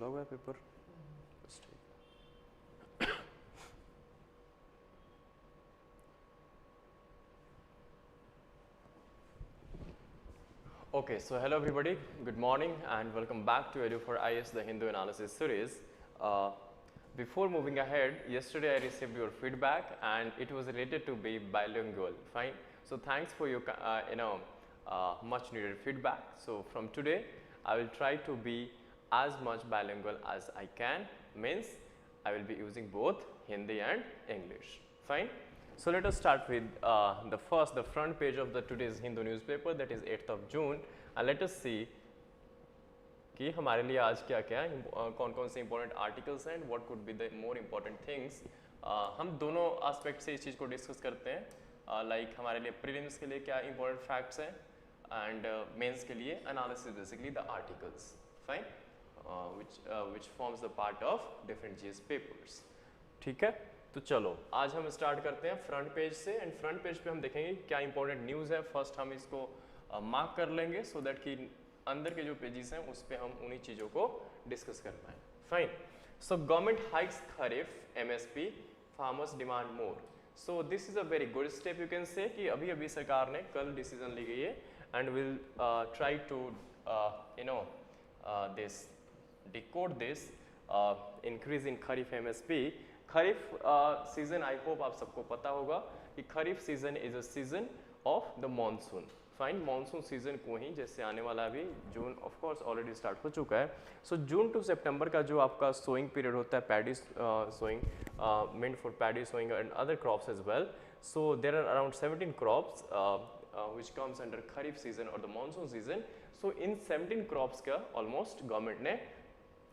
चला हुआ है paper. Okay, so hello everybody, good morning and welcome back to eduphoreias, the Hindu analysis series. Before moving ahead, yesterday I received your feedback and it was related to be bilingual. Fine. So thanks for your much needed feedback. So from today I will try to be as much bilingual as I can. Means I will be using both Hindi and English. Fine. So let us start with the front page of the today's Hindu newspaper, that is 8th of June, and let us see कि हमारे लिए आज क्या क्या कौन कौन से important articles हैं, what could be the more important things. हम दोनों एस्पेक्ट से इस चीज़ को डिस्कस करते हैं. लाइक हमारे लिए प्रीलिम्स के लिए क्या इंपॉर्टेंट फैक्ट्स हैं एंड मेंस के लिए analysis basically the articles. Fine. which forms the part of different GS papers. ठीक है, तो चलो आज हम स्टार्ट करते हैं फ्रंट पेज से. एंड फ्रंट पेज पे हम देखेंगे क्या इंपॉर्टेंट न्यूज़ है. फर्स्ट हम इसको मार्क कर लेंगे सो दैट कि अंदर के जो पेजेस हैं उस पर हम उन्हीं चीज़ों को डिस्कस कर पाएँ. Fine. So government hikes kharif MSP, farmers demand more. So this is a very good step you can say कि अभी अभी सरकार ने कल डिसीजन ली गई है and will try to this decode this increase in kharif MSP. Kharif season I hope आप सबको पता होगा कि kharif season is a season of the monsoon. Fine. Monsoon season को ही जैसे आने वाला अभी June of course already start हो चुका है. सो जून टू सितंबर का जो आपका सोइंग पीरियड होता है, paddy sowing, meant for paddy sowing and other crops as well. So there are around 17 crops which comes under kharif season or the monsoon season. So in 17 crops का almost government ने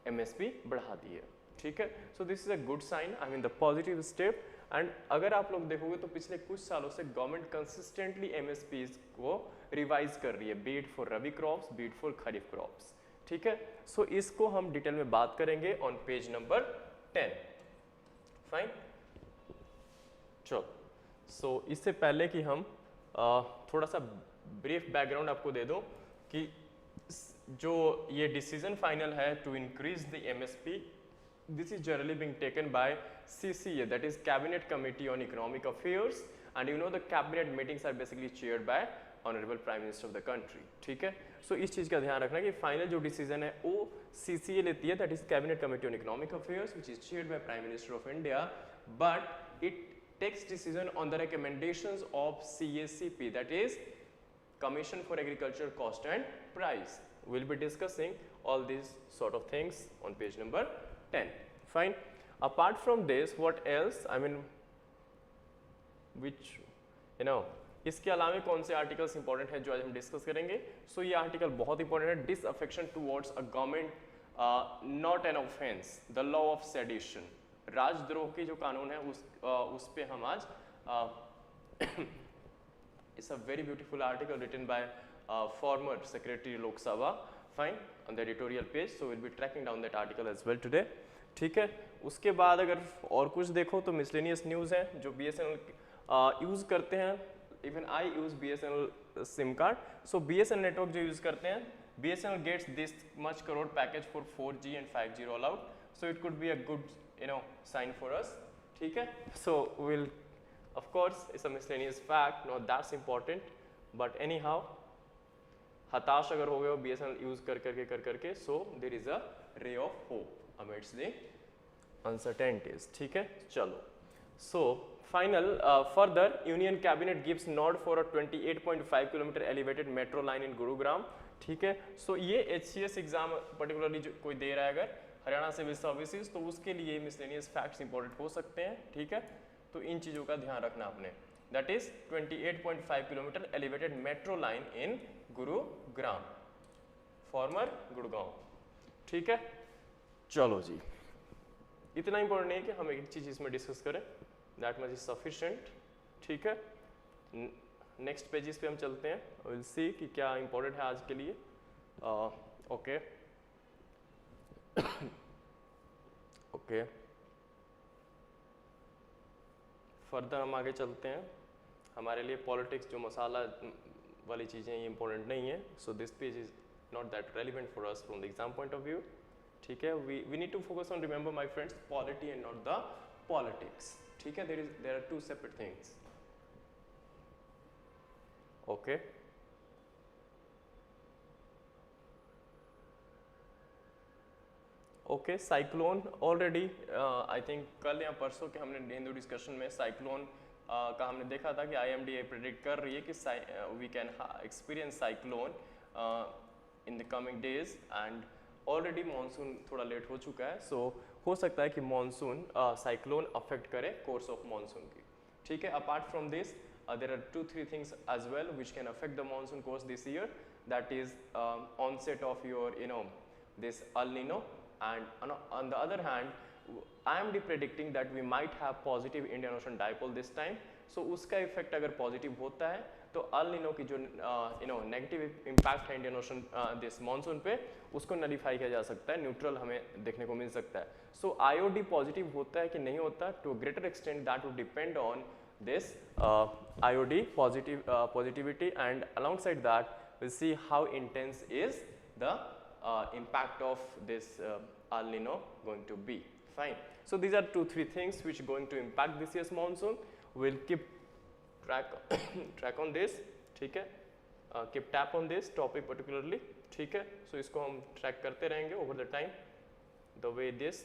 MSP बढ़ा दी है. ठीक है. So this is a good sign, I mean the positive step. And अगर आप लोग देखोगे तो पिछले कुछ सालों से गवर्नमेंट कंसिस्टेंटली MSP को रिवाइज कर रही है, beat for rabi crops, beat for kharif crops. ठीक है. सो इसको हम डिटेल में बात करेंगे ऑन पेज नंबर 10. फाइन. चलो. सो इससे पहले कि हम थोड़ा सा ब्रीफ बैकग्राउंड आपको दे दूं कि जो ये डिसीजन फाइनल है to increase the MSP, this is generally being taken by CCA, that is cabinet committee on economic affairs. And you know the cabinet meetings are basically chaired by honourable prime minister of the country. ठीक है. सो इस चीज़ का ध्यान रखना कि final जो decision है वो CCA लेती है, that is cabinet committee on economic affairs which is chaired by prime minister of India, but it takes decision on the recommendations of CACP, that is Commission for Agriculture Cost and Price. We'll be discussing all these sort of things on page number 10. Fine. Apart from this, what else? I mean, which इसके अलावा कौन से articles important है जो आज हम discuss करेंगे. सो ये आर्टिकल बहुत इंपॉर्टेंट है. Disaffection towards a government not an offence, the law of sedition. राजद्रोह की जो कानून है उस पे हम आज it's a very beautiful article written by former Secretary Lok Sabha. Fine. On the editorial page, so we'll be tracking down that article as well today. ठीक है. उसके बाद अगर और कुछ देखो तो मिसलेनियस न्यूज़ है जो BSNL यूज़ करते हैं. Even I use BSNL sim card. So BSNL network जो यूज़ करते हैं, BSNL gets this much crore package for 4G and 5G roll out. So it could be a good sign for us. ठीक है. So will of course it's a miscellaneous fact, not that's important, but anyhow हताश अगर हो गए हो BSNL use कर करके so there is a ray of hope amidst the uncertainties. ठीक है. चलो. so final further union cabinet gives nod for a 28.5 kilometer elevated metro line in Gurugram. ठीक है. so ये HCS एग्जाम पर्टिकुलरली जो कोई दे रहा है अगर हरियाणा सिविल सर्विसेज तो उसके लिए मिसलेनियस फैक्ट्स इंपॉर्टेंट हो सकते हैं. ठीक है. तो इन चीज़ों का ध्यान रखना आपने. That is 28.5 kilometre elevated metro line in Gurugram, farmer Gurgaon. ठीक है. चलो जी, इतना इंपॉर्टेंट नहीं है कि हम एक चीज़ इसमें डिस्कस करें, दैट मच इज सफिशिएंट. ठीक है. नेक्स्ट पेजेस पे हम चलते हैं, विल सी कि क्या इंपॉर्टेंट है आज के लिए. Okay okay. फर्दर हम आगे चलते हैं. हमारे लिए पॉलिटिक्स जो मसाला वाली चीज़ें ये इंपॉर्टेंट नहीं है. So this page is not that relevant for us from the exam point of view. ठीक है, we need to focus on, remember my friends, polity and not the politics. ठीक है, there are two separate things. Okay. Okay, cyclone already I think कल या परसों के हमने Hindu discussion में साइक्लोन का हमने देखा था कि IMD प्रेडिक्ट कर रही है कि we can experience cyclone in the coming days, and already monsoon थोड़ा लेट हो चुका है, सो हो सकता है कि मानसून साइक्लोन अफेक्ट करे कोर्स ऑफ मानसून की. ठीक है, apart from this there are 2-3 things as well which can affect the monsoon course this year, that is onset of your this El Nino, and on the other hand I am predicting that we might have positive Indian Ocean dipole this time. So उसका effect अगर positive होता है तो El Nino की जो negative impact है Indian ocean this monsoon पे, उसको नलीफाई किया जा सकता है, न्यूट्रल हमें देखने को मिल सकता है. सो IOD पॉजिटिव होता है कि नहीं होता, to greater extent that would depend on this IOD positivity, and alongside that we'll see how intense is the impact of this El Nino going to be. Fine. So these are 2-3 things which are going to impact this year's monsoon. We'll keep track on this. ठीक है, keep tap on this topic particularly. ठीक है, so इसको हम track करते रहेंगे over the time, the way this.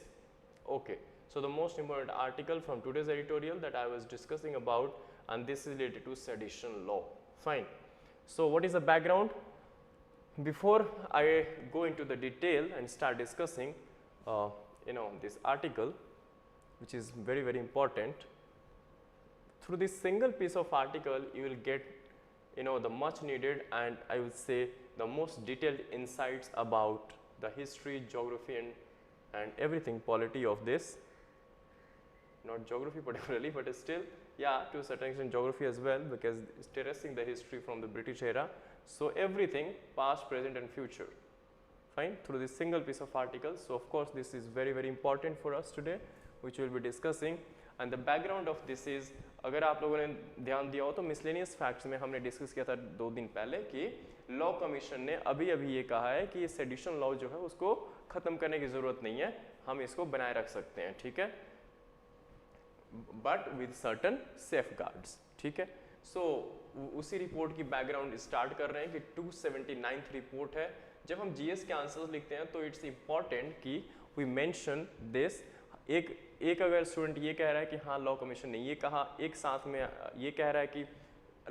Okay. So the most important article from today's editorial that I was discussing about, and this is related to sedition law. Fine. So what is the background? Before I go into the detail and start discussing, this article, which is very, very important, through this single piece of article, you will get, the much needed and I would say the most detailed insights about the history, geography, and everything polity of this. Not geography particularly, but still, yeah, to a certain extent geography as well, because it's tracing the history from the British era. So everything, past, present and future, fine, through this single piece of article. So of course this is very, very important for us today, which we will be discussing. And the background of this is, अगर आप लोगों ने ध्यान दिया हो तो miscellaneous facts में हमने डिस्कस किया था 2 दिन पहले कि लॉ कमीशन ने अभी ये कहा है कि ये सेडिशन लॉ जो है उसको ख़त्म करने की ज़रूरत नहीं है, हम इसको बनाए रख सकते हैं. ठीक है, बट विद सर्टन सेफगार्ड्स. ठीक है, सो उसी रिपोर्ट की बैकग्राउंड स्टार्ट कर रहे हैं कि 279th रिपोर्ट है. जब हम GS के आंसर्स लिखते हैं तो इट्स इम्पॉर्टेंट कि वी मेंशन दिस. एक अगर स्टूडेंट ये कह रहा है कि हाँ लॉ कमीशन ने ये कहा, एक साथ में ये कह रहा है कि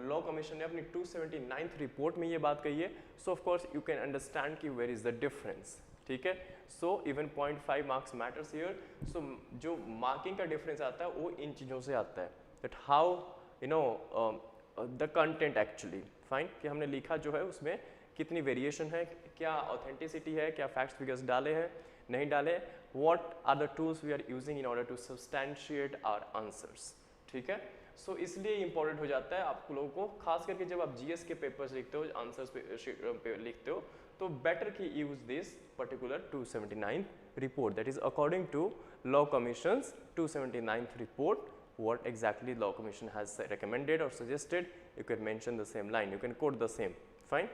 लॉ कमीशन ने अपनी 279th रिपोर्ट में ये बात कही है, so of course you can understand कि वेयर इज द डिफरेंस. ठीक है, so even 0.5 marks matters here. So जो मार्किंग का डिफरेंस आता है वो इन चीज़ों से आता है, that how the content actually. Fine, कि हमने लिखा जो है उसमें कितनी वेरिएशन है, क्या ऑथेंटिसिटी है, क्या फैक्ट्स फिगर्स डाले हैं, नहीं डाले, what are the tools we are using in order to substantiate our answers. ठीक है, सो इसलिए इंपॉर्टेंट हो जाता है आप लोगों को, खास करके जब आप GS के पेपर्स लिखते हो, आंसर्स पे लिखते हो, तो बेटर कि use this particular 279th report, that is according to Law Commission's 279th report, what exactly Law Commission has recommended or suggested. You can mention the same line, you can quote the same. Fine.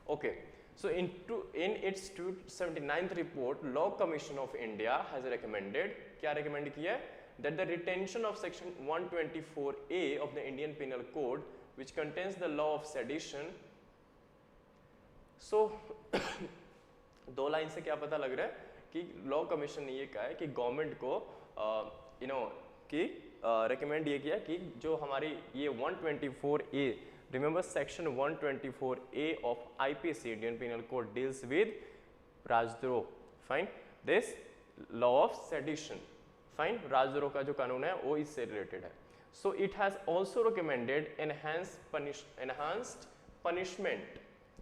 Okay, so in its 279th report, Law Commission of India has recommended, क्या recommend किया है, that the retention of section 124A of the Indian Penal Code, which contains the law of sedition. So 2 line से क्या पता लग रहा है कि लॉ कमीशन ने ये कहा है कि गवर्नमेंट को कि रिकमेंड ये किया कि जो हमारी ये 124A, remember section 124A of IPC Indian penal code deals with राजद्रोह. Fine, this law of sedition. Fine, राजद्रोह का जो कानून है वो इससे रिलेटेड है. So it has also recommended enhanced punishment.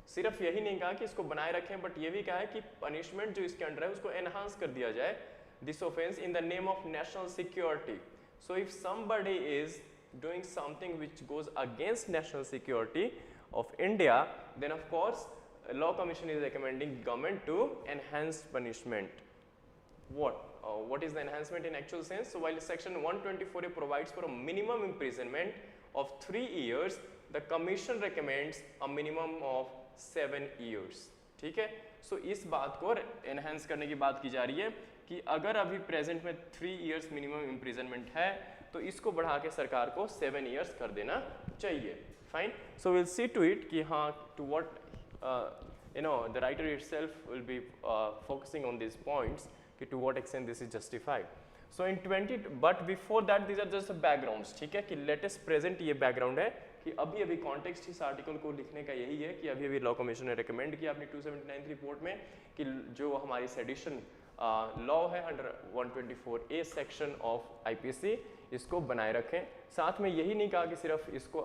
सिर्फ यही नहीं कहा कि इसको बनाए रखें, बट ये भी कहा है कि पनिशमेंट जो इसके अंडर है उसको एनहांस कर दिया जाए, this offence in the name of national security. So if somebody is doing something which goes against national security of India, then of course law commission is recommending government to enhance punishment. what is the enhancement in actual sense? So while section 124A provides for a minimum imprisonment of 3 years, the commission recommends a minimum of 7 years. ठीक है। सो इस बात को enhance करने की बात की जा रही है कि अगर अभी प्रेजेंट में 3 इयर्स मिनिमम इम्प्रिजनमेंट है तो इसको बढ़ा के सरकार को 7 इयर्स कर देना चाहिए। Fine, so will see to it कि हाँ to what the writer itself will be focusing on these points कि to what extent this is justified. So in 20 but before that these are just the backgrounds, ठीक है, कि latest present ये background है कि अभी context इस article को लिखने का यही है कि अभी लॉ कमीशन ने recommend किया अपनी 279 रिपोर्ट में कि जो हमारी सेडिशन लॉ है under 124A section of IPC इसको बनाए रखें। साथ में यही नहीं कहा कि सिर्फ इसको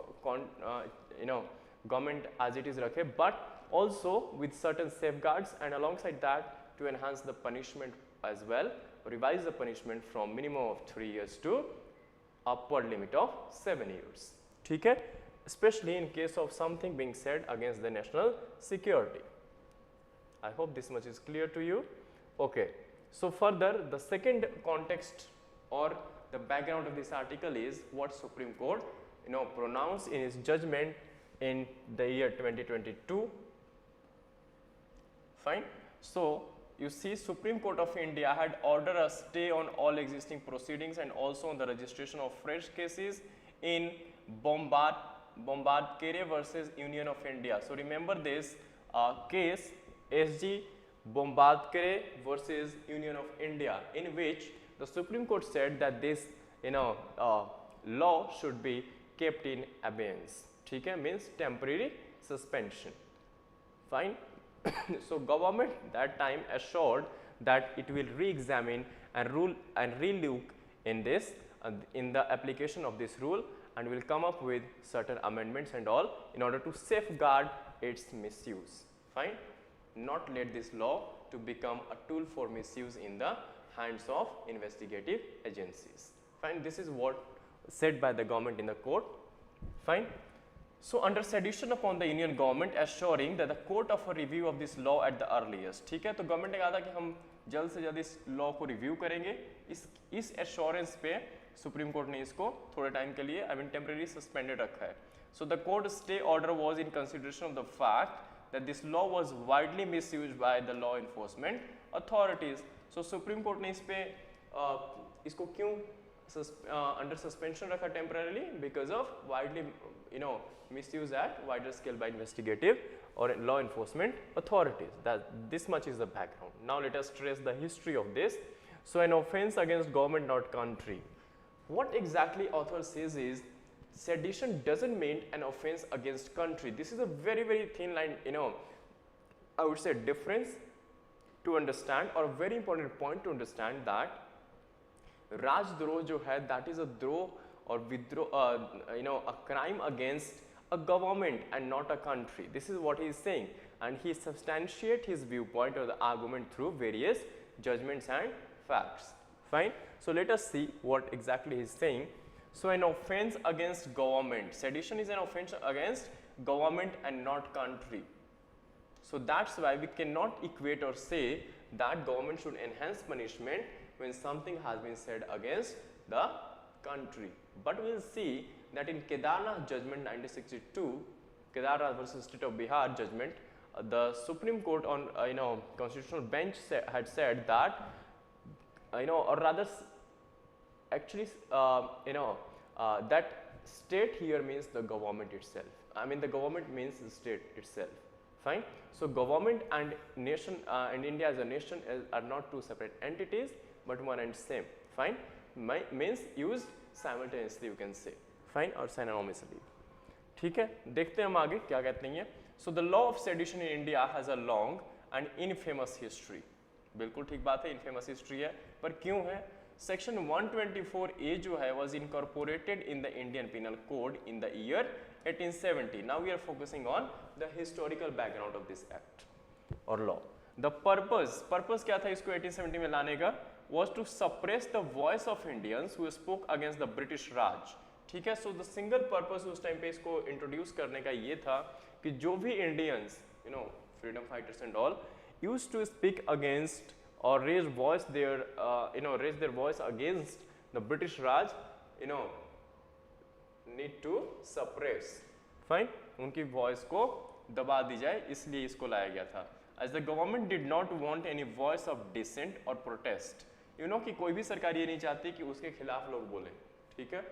गवर्नमेंट एज इट इज रखे, but also with certain safeguards and alongside that to enhance the punishment as well, revise the punishment from minimum of 3 years to upward limit of 7 years, ठीक है, especially in case of something being said against the national security. I hope this much is clear to you. Okay, so further the second context or the background of this article is what Supreme Court pronounced in its judgment in the year 2022. Fine. So you see Supreme Court of India had ordered a stay on all existing proceedings and also on the registration of fresh cases in Bombardkere versus Union of India. So remember this case SG Bombardkere versus Union of India, in which the Supreme Court said that this law should be kept in abeyance, ठीक है, means temporary suspension. Fine. So government that time assured that it will re-examine and rule and relook in this in the application of this rule and will come up with certain amendments and all in order to safeguard its misuse. Fine, not let this law to become a tool for misuse in the hands of investigative agencies. Fine, this is what said by the government in the court. Fine. So under sedition upon the Union government assuring that the court of a review of this law at the earliest, ठीक है, तो government ने कहा था कि हम जल्द से जल्द इस लॉ को रिव्यू करेंगे। इस एश्योरेंस पे सुप्रीम कोर्ट ने इसको थोड़े टाइम के लिए टेम्परेरी सस्पेंडेड रखा है। So the court stay order was in consideration of the fact that this law was widely misused by the law enforcement authorities. So supreme court ने इस पे इसको क्यों अंडर सस्पेंशन रखा temporarily? Because of widely misuse at wider scale by investigative or law enforcement authorities. This much is the background. Now let us trace the history of this. So an offense against government, not country. What exactly author says is sedition doesn't mean an offense against country. This is a very thin line, I would say difference to understand, or a very important point to understand that राजद्रोह जो है that is a द्रोह or विद्रोह, a crime against a government and not a country. This is what he is saying, and he substantiates his viewpoint or the argument through various judgments and facts. Fine. So let us see what exactly he is saying. So an offense against government, sedition is an offense against government and not country. So that's why we cannot equate or say that government should enhance punishment when something has been said against the country. But we will see that in Kedarnath judgment 1962, Kedarnath versus State of Bihar judgment, the Supreme Court on constitutional bench had said that or rather actually that state here means the government itself. I mean the government means the state itself. Fine. So government and nation and India as a nation are not two separate entities but one and same. Fine. Means used simultaneously, you can say. Fine, or synonymously. ठीक है, देखते हैं हम आगे क्या कहते हैं। So the law of sedition in India has a long and infamous history. बिल्कुल ठीक बात है, infamous history है, पर क्यों है? Section 124A जो है was incorporated in the Indian Penal Code in the year 1870. Now we are focusing on the historical background of this act or law. The purpose क्या था इसको 1870 में लाने का? Was to suppress the voice of Indians who spoke against the British Raj. ठीक है, so the single purpose उस time पे इसको इंट्रोड्यूस करने का ये था कि जो भी Indians freedom fighters and all used to speak against or raise their voice against the British Raj, need to suppress. Fine, उनकी voice को दबा दी जाए, इसलिए इसको लाया गया था। as the government did not want any voice of dissent or protest. You know कि कोई भी सरकार ये नहीं चाहती कि उसके खिलाफ लोग बोले, ठीक है.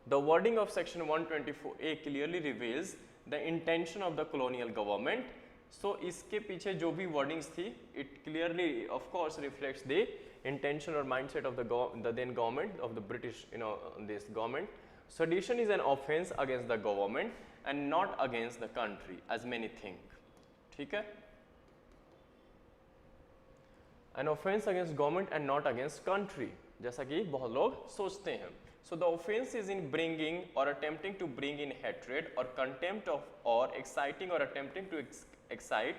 The wording of section 124A clearly reveals the intention of the colonial government. So इसके पीछे जो भी wordings थी, it clearly of course reflects the intention or mindset of the then government of the British, you know, this government. Sedition is an offense against the government and not against the country, as many think. ठीक है? An offense against government and not against country, जैसा कि बहुत लोग सोचते हैं. So the offense is in bringing or attempting to bring in hatred or contempt of or exciting or attempting to excite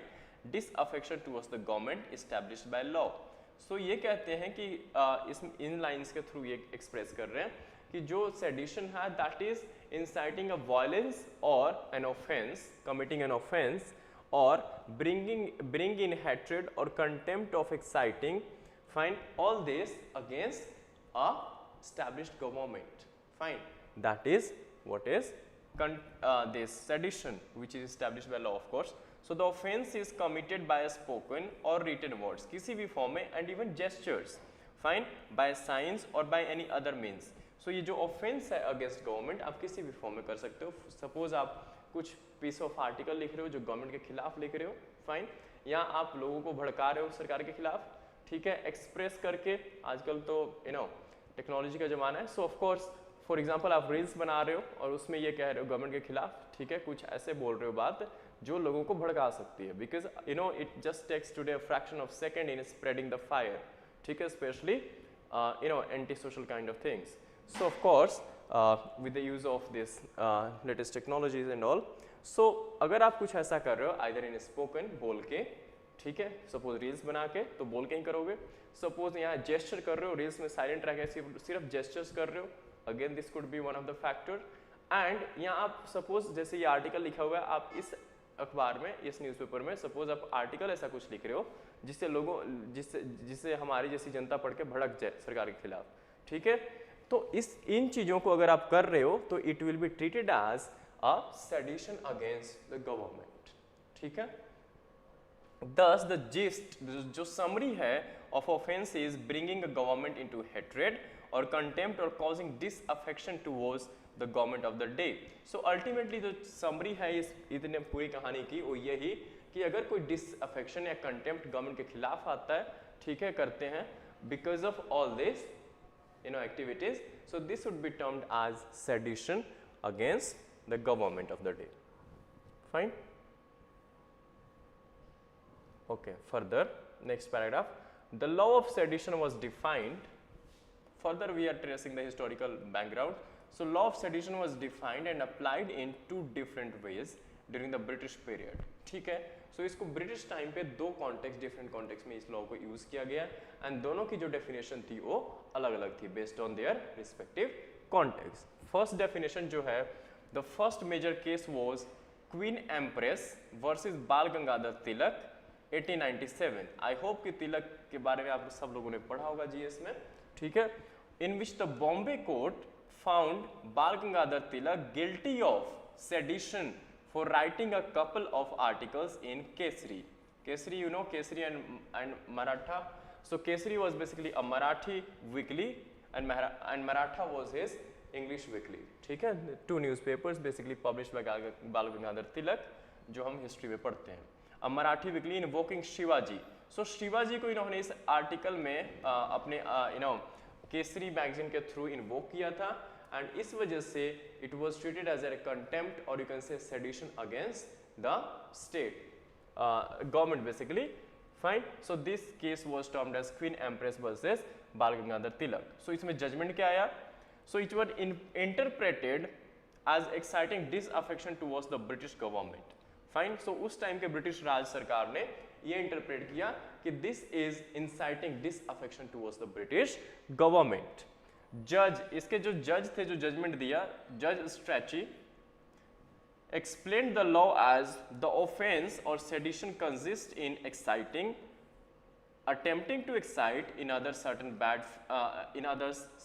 disaffection towards the government established by law. So ये कहते हैं कि इन लाइन्स के थ्रू ये express कर रहे हैं कि जो सेडिशन है that is inciting a violence or an offense, committing an offense or bring in hatred or contempt of exciting, fine, all this against a established government, fine, that is what is this sedition, which is established by law of course. So the offense is committed by a spoken or written words, किसी भी form में, and even gestures, fine, by signs or by any other means. So ये जो offence है against government आप किसी भी form में कर सकते हो. सपोज आप कुछ पीस ऑफ आर्टिकल लिख रहे हो जो गवर्नमेंट के खिलाफ लिख रहे हो, फाइन, या आप लोगों को भड़का रहे हो सरकार के खिलाफ, ठीक है, एक्सप्रेस करके. आजकल तो यू नो टेक्नोलॉजी का ज़माना है. So of course for example आप रील्स बना रहे हो और उसमें ये कह रहे हो गवर्नमेंट के खिलाफ, ठीक है, कुछ ऐसे बोल रहे हो बात जो लोगों को भड़का सकती है, because you know it just takes today a fraction of second in spreading the fire, ठीक है, specially you know anti social kind of things. So of course with the use of this latest technologies and all, so अगर आप कुछ ऐसा कर रहे हो either in spoken बोल के, ठीक है, सपोज रील्स बना के तो बोल के ही करोगे. सपोज यहाँ जेस्चर कर रहे हो, रील्स में साइलेंट रह के सिर्फ जेस्चर्स कर रहे हो, again this could be one of the factor. And यहाँ आप सपोज जैसे ये आर्टिकल लिखा हुआ है, आप इस अखबार में, इस न्यूज़पेपर में सपोज आप आर्टिकल ऐसा कुछ लिख रहे हो जिससे लोगों जिससे हमारी जैसी जनता पढ़ के भड़क जाए सरकार के खिलाफ, ठीक है. तो इन चीजों को अगर आप कर रहे हो तो it will be treated as a sedition against the government, ठीक है. Thus the gist, जो समरी है of offense is bringing a government into hatred or contempt or causing disaffection towards the government of the day. So ultimately जो summary है इस इतने पूरी कहानी की वो यही कि अगर कोई disaffection या contempt गवर्नमेंट के खिलाफ आता है, ठीक है, करते हैं because of all this you know activities, so this would be termed as sedition against the government of the day, fine. Okay, further next paragraph, the law of sedition was defined. Further we are tracing the historical background. So law of sedition was defined and applied in two different ways during the British period, ठीक है. सो इसको British time पे दो context, different context में इस law को use किया गया एंड दोनों की जो डेफिनेशन थी वो अलग अलग थी based on their respective context. First definition जो है, the first major case was Queen Empress versus Bal Gangadhar Tilak 1897. I hope कि तिलक के बारे में आप सब लोगों ने पढ़ा होगा जीएस में, ठीक है. In which the Bombay court found Bal Gangadhar Tilak guilty of sedition for writing a couple of articles in Kesari. Kesari, you know, Kesari and Maratha. So Kesari was basically a Marathi weekly and Maratha was his English weekly. ठीक है, two newspapers basically published by बाल गंगाधर तिलक जो हम history में पढ़ते हैं. A Marathi weekly invoking Shivaji. So Shivaji को इन्होंने इस आर्टिकल में अपने you know केसरी मैगजीन के थ्रू इन्वोक किया था and इस वजह से it was treated as a contempt or you can say sedition against the state government basically, fine. So this case was termed as Queen Empress versus Bal Gangadhar Tilak. So इसमें judgment क्या आया? So it was interpreted as exciting disaffection towards the British government, fine. So उस time के British राज सरकार ने ये interpret किया कि this is inciting disaffection towards the British government. जज, इसके जो जज थे, जो जजमेंट दिया, जज स्ट्रैची explained the law as the offense or sedition consists in exciting, attempting to excite in others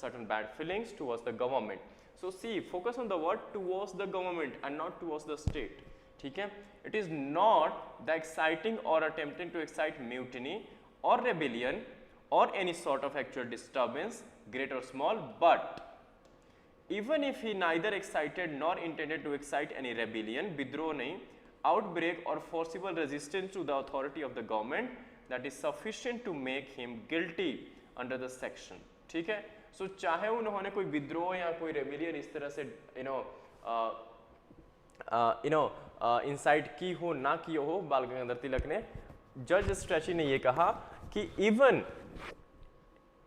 certain bad feelings towards the government. So see, focus on the word towards the government and not towards the state, ठीक है, it is not the exciting or attempting to excite mutiny or rebellion or any sort of actual disturbance great or small, but even if he neither excited nor intended to excite any rebellion, विद्रोह नहीं, outbreak or forcible resistance to the authority of the government that is sufficient to make him guilty under the section. ठीक है, so चाहे उन्होंने कोई विद्रोह या कोई rebellion इस तरह से इंसाइट की हो ना की हो बाल गंगाधर तिलक ने, जज स्ट्रेची ने ये कहा कि इवन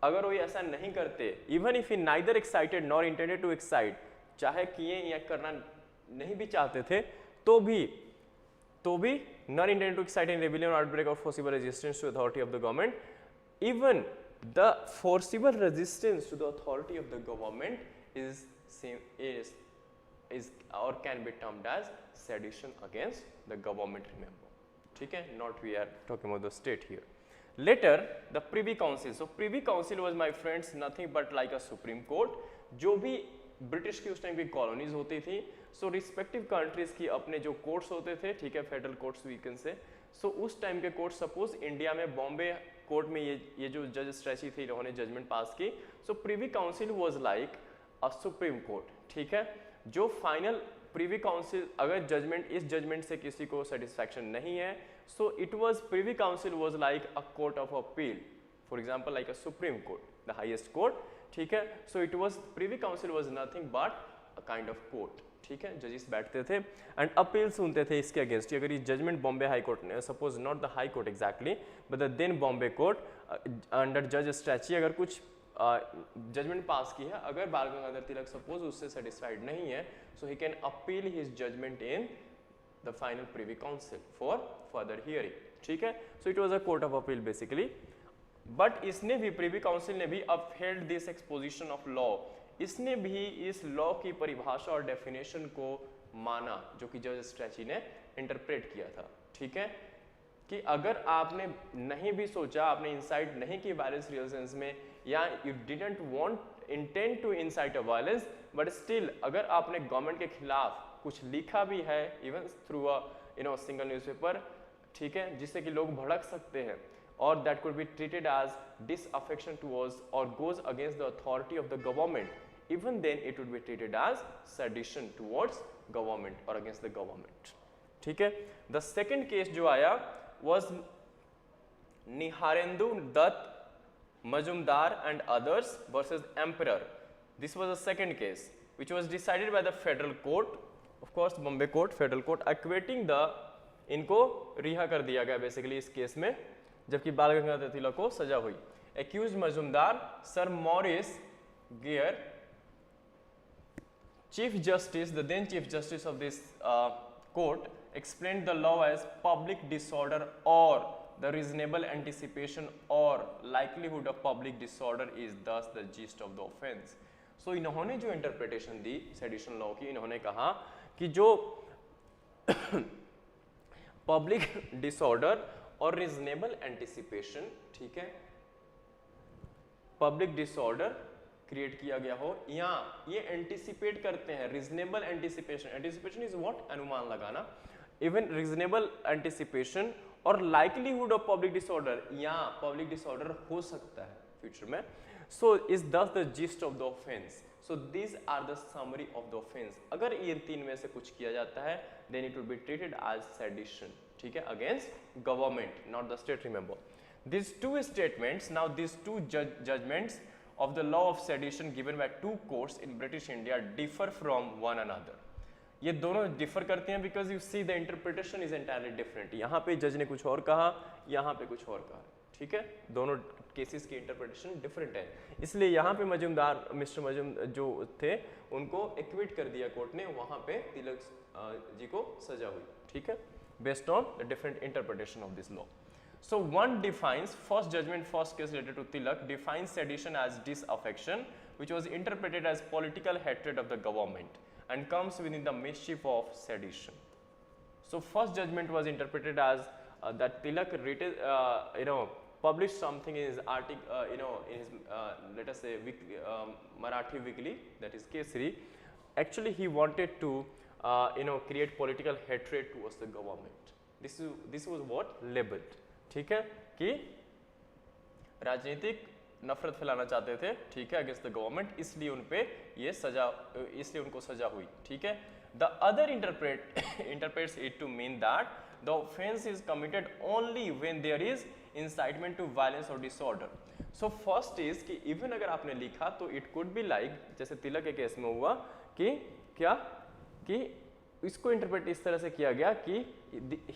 अगर वो ऐसा नहीं करते, even if he neither excited nor intended to excite, चाहे किए या करना नहीं भी चाहते थे तो भी not intended to excite in rebellion और आउटब्रेक और forcible resistance to authority of the government, even the forcible resistance to the authority of the government is or can be termed as sedition against the government, remember. ठीक है, not we are talking about the state here. Later the Privy Council, so Privy Council was my friends nothing but like a Supreme Court. जो भी British की उस time की colonies होती थी, सो respective countries की अपने जो कोर्ट्स होते थे, ठीक है, फेडरल कोर्ट्स वीकन से, सो उस टाइम के कोर्ट, सपोज इंडिया में बॉम्बे कोर्ट में ये जो जज स्ट्रेची थे इन्होंने जजमेंट पास की, so privy council was like a supreme court, ठीक है, जो फाइनल प्रिवी काउंसिल अगर जजमेंट इस जजमेंट से किसी को सेटिस्फैक्शन नहीं है, so it was privy council was like a court of appeal, for example like a supreme court, the highest court, ठीक है, so it was privy council was nothing but a kind of court, ठीक है, जजेस बैठते थे and appeal सुनते थे इसके अगेंस्ट, अगर ये जजमेंट बॉम्बे हाई कोर्ट ने, suppose not the high court exactly but the then Bombay court under जज स्ट्रेची अगर कुछ जजमेंट पास की है, अगर बाल गंगाधर तिलक सपोज उससे सेटिस्फाइड नहीं है, so he can appeal his judgment in the final privy council for further hearing, ठीक है, so it was a court of appeal basically, but इसने भी प्रिवी काउंसिल ने भी upheld this exposition of law, इसने भी इस लॉ की परिभाषा और डेफिनेशन को माना जो कि जज स्ट्रेची ने इंटरप्रेट किया था, ठीक है, कि अगर आपने नहीं भी सोचा, आपने इंसाइट नहीं की वायलेंस रियल सेंस में, या you didn't want intend to incite a violence, but still अगर आपने गवर्नमेंट के खिलाफ कुछ लिखा भी है even through a single newspaper, ठीक है, जिससे कि लोग भड़क सकते हैं, और that could be treated as disaffection towards और goes against the authority of the government, even then it would be treated as sedition towards government or against the government, ठीक है. The second case जो आया was निहारेंदु Dutt Majumdar and others versus Emperor. This was the second case which was decided by the federal court, of course Bombay court, federal court, acquitting the, इनको रिहा कर दिया गया basically इस केस में, जबकि बाल गंगाधर तिलक को सजा हुई. Accused Majumdar, Sir Maurice Gear, Chief Justice, the then Chief Justice of this court, explained the law as public disorder or the reasonable anticipation or likelihood of public disorder is thus the gist of the offense. So इन्होंने जो interpretation दी sedition law की, इन्होंने कहा कि जो public disorder और reasonable anticipation, ठीक है, public disorder क्रिएट किया गया हो, या ये एंटिसिपेट करते हैं, reasonable anticipation, anticipation is what, अनुमान लगाना, इवन रीजनेबल एंटिसिपेशन और लाइकलीहुड ऑफ पब्लिक डिसऑर्डर, या पब्लिक डिसऑर्डर हो सकता है फ्यूचर में, so is thus the gist of the offence. So this are the summary of the offence. अगर ये तीन में से कुछ किया जाता है then it will be treated as sedition, ठीक है, against government, not the state. Remember this two statements, now this two judgements of the law of sedition given by two courts in British India differ from one another. ये दोनों differ करते हैं because you see the interpretation is entirely different. यहाँ पे जज ने कुछ और कहा, यहाँ पे कुछ और कहा, ठीक है, दोनों केसेस की इंटरप्रिटेशन डिफरेंट है, इसलिए यहाँ पे मजूमदार, मिस्टर मजूम जो थे उनको एक्विट कर दिया कोर्ट ने, वहाँ पे तिलक जी को सजा हुई, ठीक है, based on the different interpretation of this law. So one defines, first judgment, first case related to Tilak defines sedition as disaffection, which was interpreted as political hatred of the government and comes within the mischief of sedition. So first judgment was interpreted as that Tilak published something in his article, in his let us say weekly, Marathi weekly, that is Kesari. Actually he wanted to create political hatred towards the government. This was what labeled, ठीक है, कि राजनीतिक नफरत फैलाना चाहते थे, ठीक है, अगेंस्ट द गवर्नमेंट, इसलिए उनको सजा हुई, ठीक है. The other interprets it to mean that the offense is committed only when there is incitement to violence or disorder. So first is कि even अगर आपने लिखा तो it could be like, जैसे तिलक के केस में हुआ कि क्या कि इसको इंटरप्रेट इस तरह से किया गया कि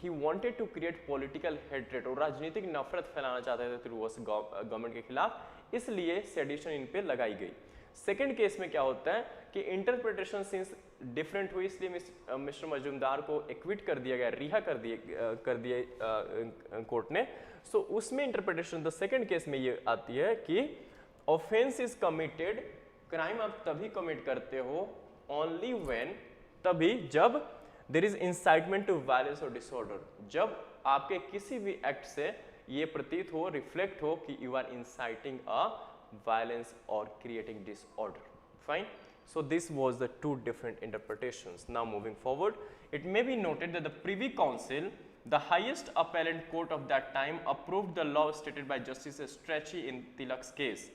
he wanted to create political hatred, और राजनीतिक नफरत फैलाना चाहते थे थ्रू गवर्नमेंट के खिलाफ, इसलिए सेडिशन इन पे लगाई गई. सेकेंड केस में क्या होता है कि इंटरप्रिटेशन सिंस डिफरेंट हुई, इसलिए मिस्टर मजूमदार को एक्विट कर दिया गया, रिहा कर दिया कोर्ट ने. सो उसमें इंटरप्रिटेशन द सेकेंड केस में ये आती है कि ऑफेंस इज कमिटेड, क्राइम आप तभी कमिट करते हो ओनली व्हेन, तभी जब there is incitement to violence और डिसऑर्डर, जब आपके किसी भी एक्ट से ये प्रतीत हो, रिफ्लेक्ट हो कि you are inciting a violence or creating disorder. Fine. So this was the two different interpretations. Now moving forward, it may be noted that the Privy Council, the highest appellate court of that time, approved the law stated by Justice Strachey in Tilak's case.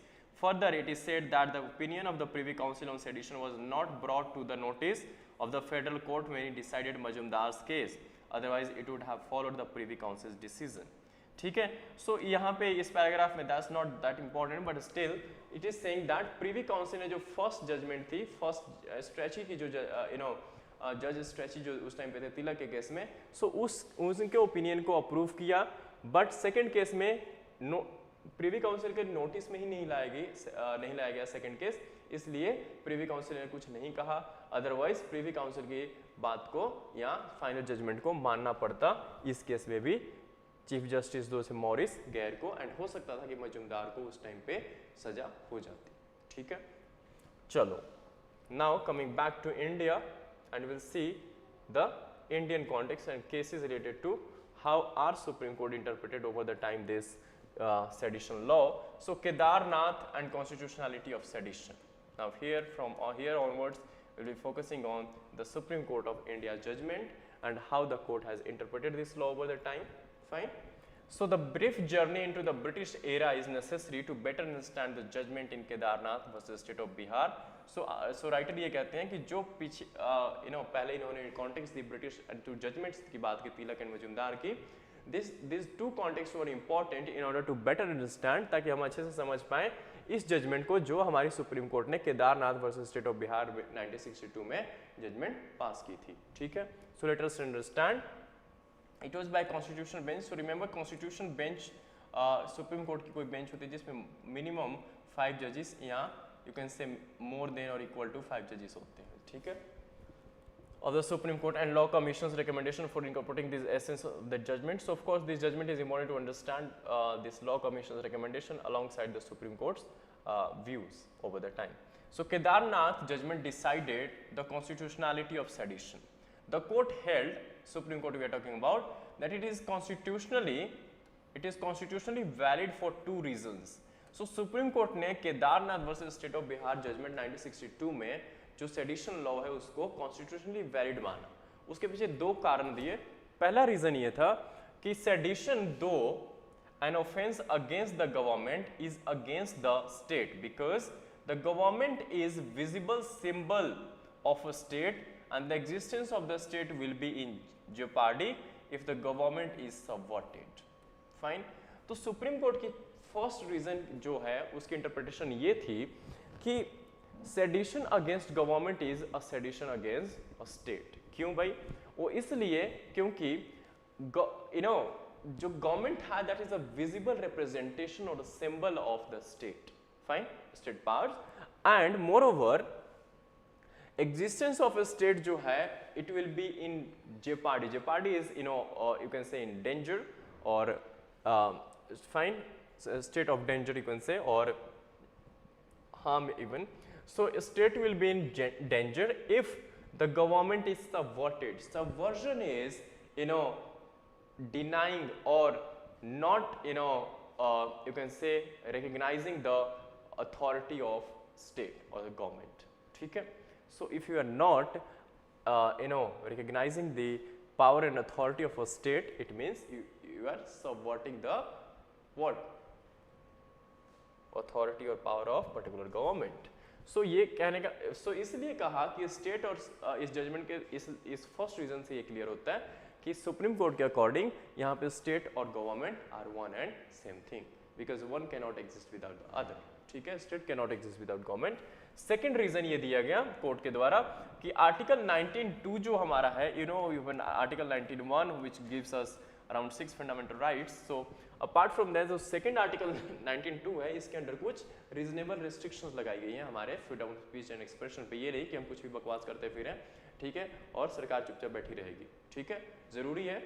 Further, it is said that the opinion of the Privy Council on sedition was not brought to the notice of the federal court when it decided Majumdar's case. Otherwise, it would have followed the Privy Council's decision. ठीक है. सो यहाँ पे इस paragraph में that's not that important, but still it is saying that privy council ने जो first judgement थी, first Strachey की जो जज स्ट्रेची जो उस टाइम पे थे तिलक के केस में, सो उनके ओपिनियन को अप्रूव किया, बट सेकंड केस में प्रिवी काउंसिल के नोटिस में ही नहीं लाया गया सेकंड केस, इसलिए प्रिवी काउंसिल ने कुछ नहीं कहा. अदरवाइज प्रिवी काउंसिल की बात को या फाइनल जजमेंट को मानना पड़ता. इस केस में भी चीफ जस्टिस दो से मॉरिस गैर को, एंड हो सकता था कि मजूमदार को उस टाइम पे सजा हो जाती. ठीक है, चलो now coming back to India and will see the Indian context and cases related to how are Supreme Court interpreted over the time this sedition law. So Kedarnath and constitutionality of sedition. Now from here onwards we will be focusing on the Supreme Court of India judgment and how the court has interpreted this law over the time. Fine. So the brief journey into the British era is necessary to better understand the judgment in Kedarnath versus state of Bihar. So writer ये कहते हैं कि जो पीछे पहले इन्होंने context the British to judgments की बात की तिलक एंड मजूमदार की, these two contexts were important in order to better understand, ताकि हम अच्छे से समझ पाएं इस जजमेंट को जो हमारी सुप्रीम कोर्ट ने Kedarnath versus state of Bihar 1962 में जजमेंट पास की थी. ठीक है, सो let us understand. It was by constitutional bench. So remember constitutional bench supreme court की कोई बेंच होती है जिसमें मिनिमम 5 जजेस या you can say more than और इक्वल टू 5 जजेस होते हैं. ठीक है, of the Supreme Court and Law Commission's recommendation for incorporating this essence of the judgment. So of course this judgment is important to understand this Law Commission's recommendation alongside the Supreme Court's views over the time. So Kedarnath judgment decided the constitutionality of sedition. The court held, Supreme Court we are talking about, that it is constitutionally valid for 2 reasons. So Supreme Court ने Kedarnath versus State of Bihar judgment 1962 में जो sedition law है उसको constitutionally valid माना. उसके पीछे 2 कारण दिए. पहला रीजन ये था कि सेडिशन दो an offence against the government is against the state because the government is visible symbol of a state and the existence of the state will be in jeopardy if the government is subverted. Fine. तो supreme court की first reason जो है उसकी interpretation ये थी कि sedition against government is a sedition against a state. क्यों भाई? वो इसलिए क्योंकि जो गवर्नमेंट है that is a visible representation और symbol of the state. Fine, state powers and more over existence of a state जो है it will be in jeopardy. Jeopardy is you can say in danger or fine, state of danger you can say, or harm even. So state will be in danger if the government is subverted. Subversion is denying or not you can say recognizing the authority of state or the government. ठीक है, so if you are not recognizing the power and authority of a state, it means you are subverting the what authority or power of particular government. So ये कहने का इसलिए कहा कि state और इस जजमेंट के इस फर्स्ट रीजन से ये क्लियर होता है कि सुप्रीम कोर्ट के अकॉर्डिंग यहाँ पे स्टेट और government are one and same thing, because one can not exist without the other. ठीक है, state can not exist without government. Second reason ये दिया गया कोर्ट के द्वारा कि आर्टिकल 19(2) जो हमारा है, even article 19(1) which gives us around 6 fundamental rights. So apart from that जो सेकंड आर्टिकल 19(2) है, इसके अंदर कुछ रीजनेबल रिस्ट्रिक्शंस लगाई गई हैं हमारे freedom of speech and expression पे. ये नहीं कि हम कुछ भी बकवास करते फिरें, ठीक है, और सरकार चुपचाप बैठी रहेगी. ठीक है, जरूरी है,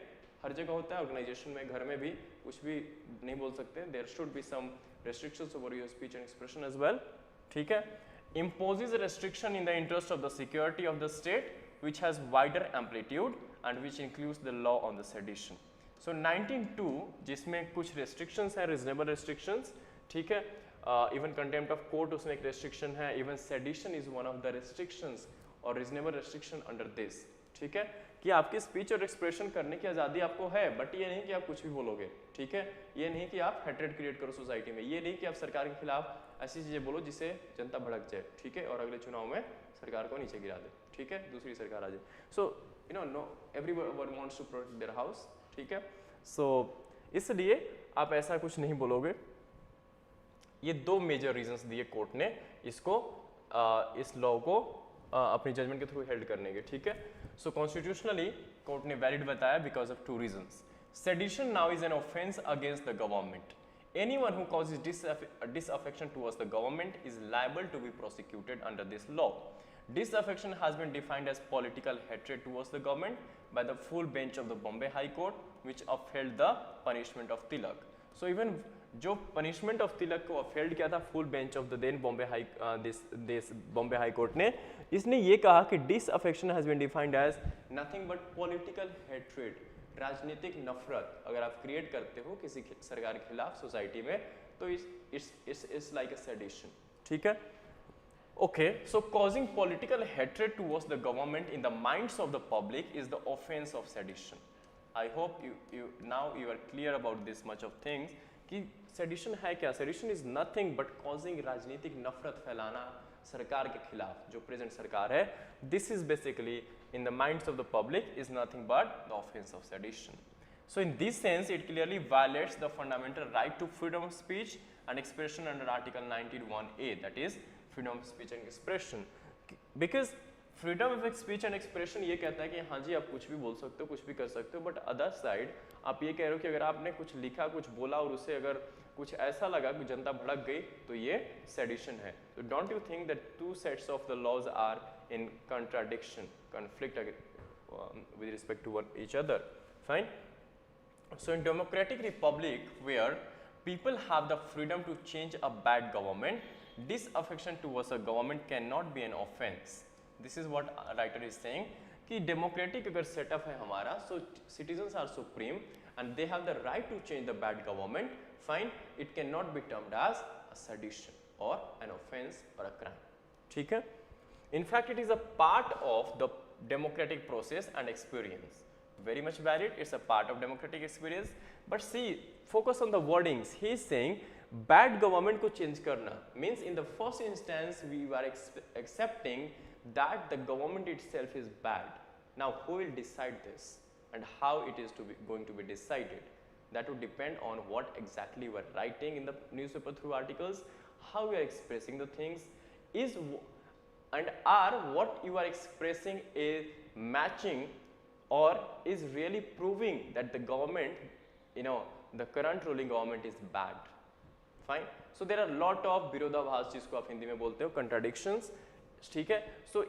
हर जगह होता है, ऑर्गेनाइजेशन में, घर में भी कुछ भी नहीं बोल सकते. There should be some restrictions over your speech and expression as well. ठीक है, imposes a restriction in the interest of the security of the state which has wider amplitude and which includes the law on the sedition. So 19(2) जिसमें कुछ restrictions हैं, reasonable restrictions, ठीक है, even contempt of court उसमें एक restriction है, even sedition is one of the restrictions और reasonable restriction under this. ठीक है, कि आपकी स्पीच और एक्सप्रेशन करने की आज़ादी आपको है, बट ये नहीं कि आप कुछ भी बोलोगे. ठीक है, ये नहीं कि आप हेट्रेड क्रिएट करो सोसाइटी में, ये नहीं कि आप सरकार के खिलाफ ऐसी चीज़ें बोलो जिससे जनता भड़क जाए. ठीक है, और अगले चुनाव में सरकार को नीचे गिरा दे. ठीक है, दूसरी सरकार आ जाए. So no everyone wants to protect their house. ठीक है, सो इसलिए आप ऐसा कुछ नहीं बोलोगे. ये दो मेजर रीजंस दिए कोर्ट ने इसको इस लॉ को अपनी जजमेंट के थ्रू हेल्ड करने के. ठीक है, सो कॉन्स्टिट्यूशनली कोर्ट ने वैलिड बताया because of 2 reasons. Sedition now is an offence against the government. Anyone who causes disaffection towards the government is liable to be prosecuted under this law. Disaffection has been defined as political hatred towards the government by the full bench of the Bombay High Court, which upheld the punishment of Tilak. So even जो punishment of Tilak को upheld किया था full bench of the then Bombay high court ने, इसने ये कहा कि disaffection has been defined as nothing but political hatred, राजनीतिक नफरत अगर आप क्रिएट करते हो किसी सरकार के खिलाफ सोसाइटी में, तो इट्स लाइक अ सेडिशन. ठीक है, okay. So causing political hatred towards the government in the minds of the public is the offence of sedition. I hope now you are clear about this much of things कि sedition है क्या. Sedition is nothing but causing राजनीतिक नफरत फैलाना सरकार के खिलाफ, जो प्रेजेंट सरकार है. This is basically in the minds of the public is nothing but the offence of sedition. So in this sense it clearly violates the fundamental right to freedom of speech and expression under article 19(1)(a, that is freedom of speech and expression. Because freedom of speech and expression ये कहता है कि हाँ जी आप कुछ भी बोल सकते हो, कुछ भी कर सकते हो, बट अदर साइड आप ये कह रहे हो कि अगर आपने कुछ लिखा, कुछ बोला और उससे अगर कुछ ऐसा लगा कि जनता भड़क गई, तो ये सेडिशन है. तो don't you think that 2 sets of the laws are in contradiction, conflict with respect to each other? Fine. So in democratic republic where people have the freedom to change a bad government, disaffection towards a government cannot be an offense. This is what writer is saying कि democratic अगर setup है हमारा, so citizens are supreme and they have the right to change the bad government. Fine, it can not be termed as a sedition or an offence or a crime. ठीक है, in fact it is a part of the democratic process and experience. very much valid, it's a part of democratic experience. But see, focus on the wordings. He is saying bad government को change करना means in the first instance we are accepting that the government itself is bad. Now who will decide this and how it is going to be decided? That would depend on what exactly you are writing in the newspaper through articles, how you are expressing the things, and are what you are expressing is matching or is really proving that the government, the current ruling government is bad. Fine. So there are lot of विरोधाभास जिसको आप हिंदी में बोलते हो contradictions. ठीक है. So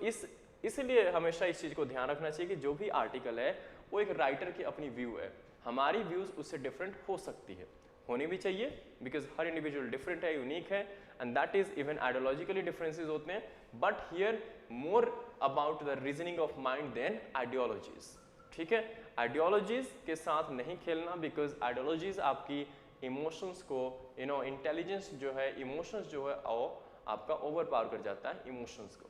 इसलिए हमेशा इस चीज को ध्यान रखना चाहिए कि जो भी आर्टिकल है वो एक राइटर की अपनी व्यू है. हमारी व्यूज उससे डिफरेंट हो सकती है, होनी भी चाहिए, बिकॉज हर इंडिविजुअल डिफरेंट है, यूनिक है, and that is even ideologically differences होते हैं. But here more about the reasoning of mind then ideologies. ठीक है, आइडियोलॉजीज के साथ नहीं खेलना, बिकॉज आइडियोलॉजीज आपकी इमोशंस को, इंटेलिजेंस जो है, इमोशंस जो है वो आपका ओवर पावर कर जाता है इमोशंस को.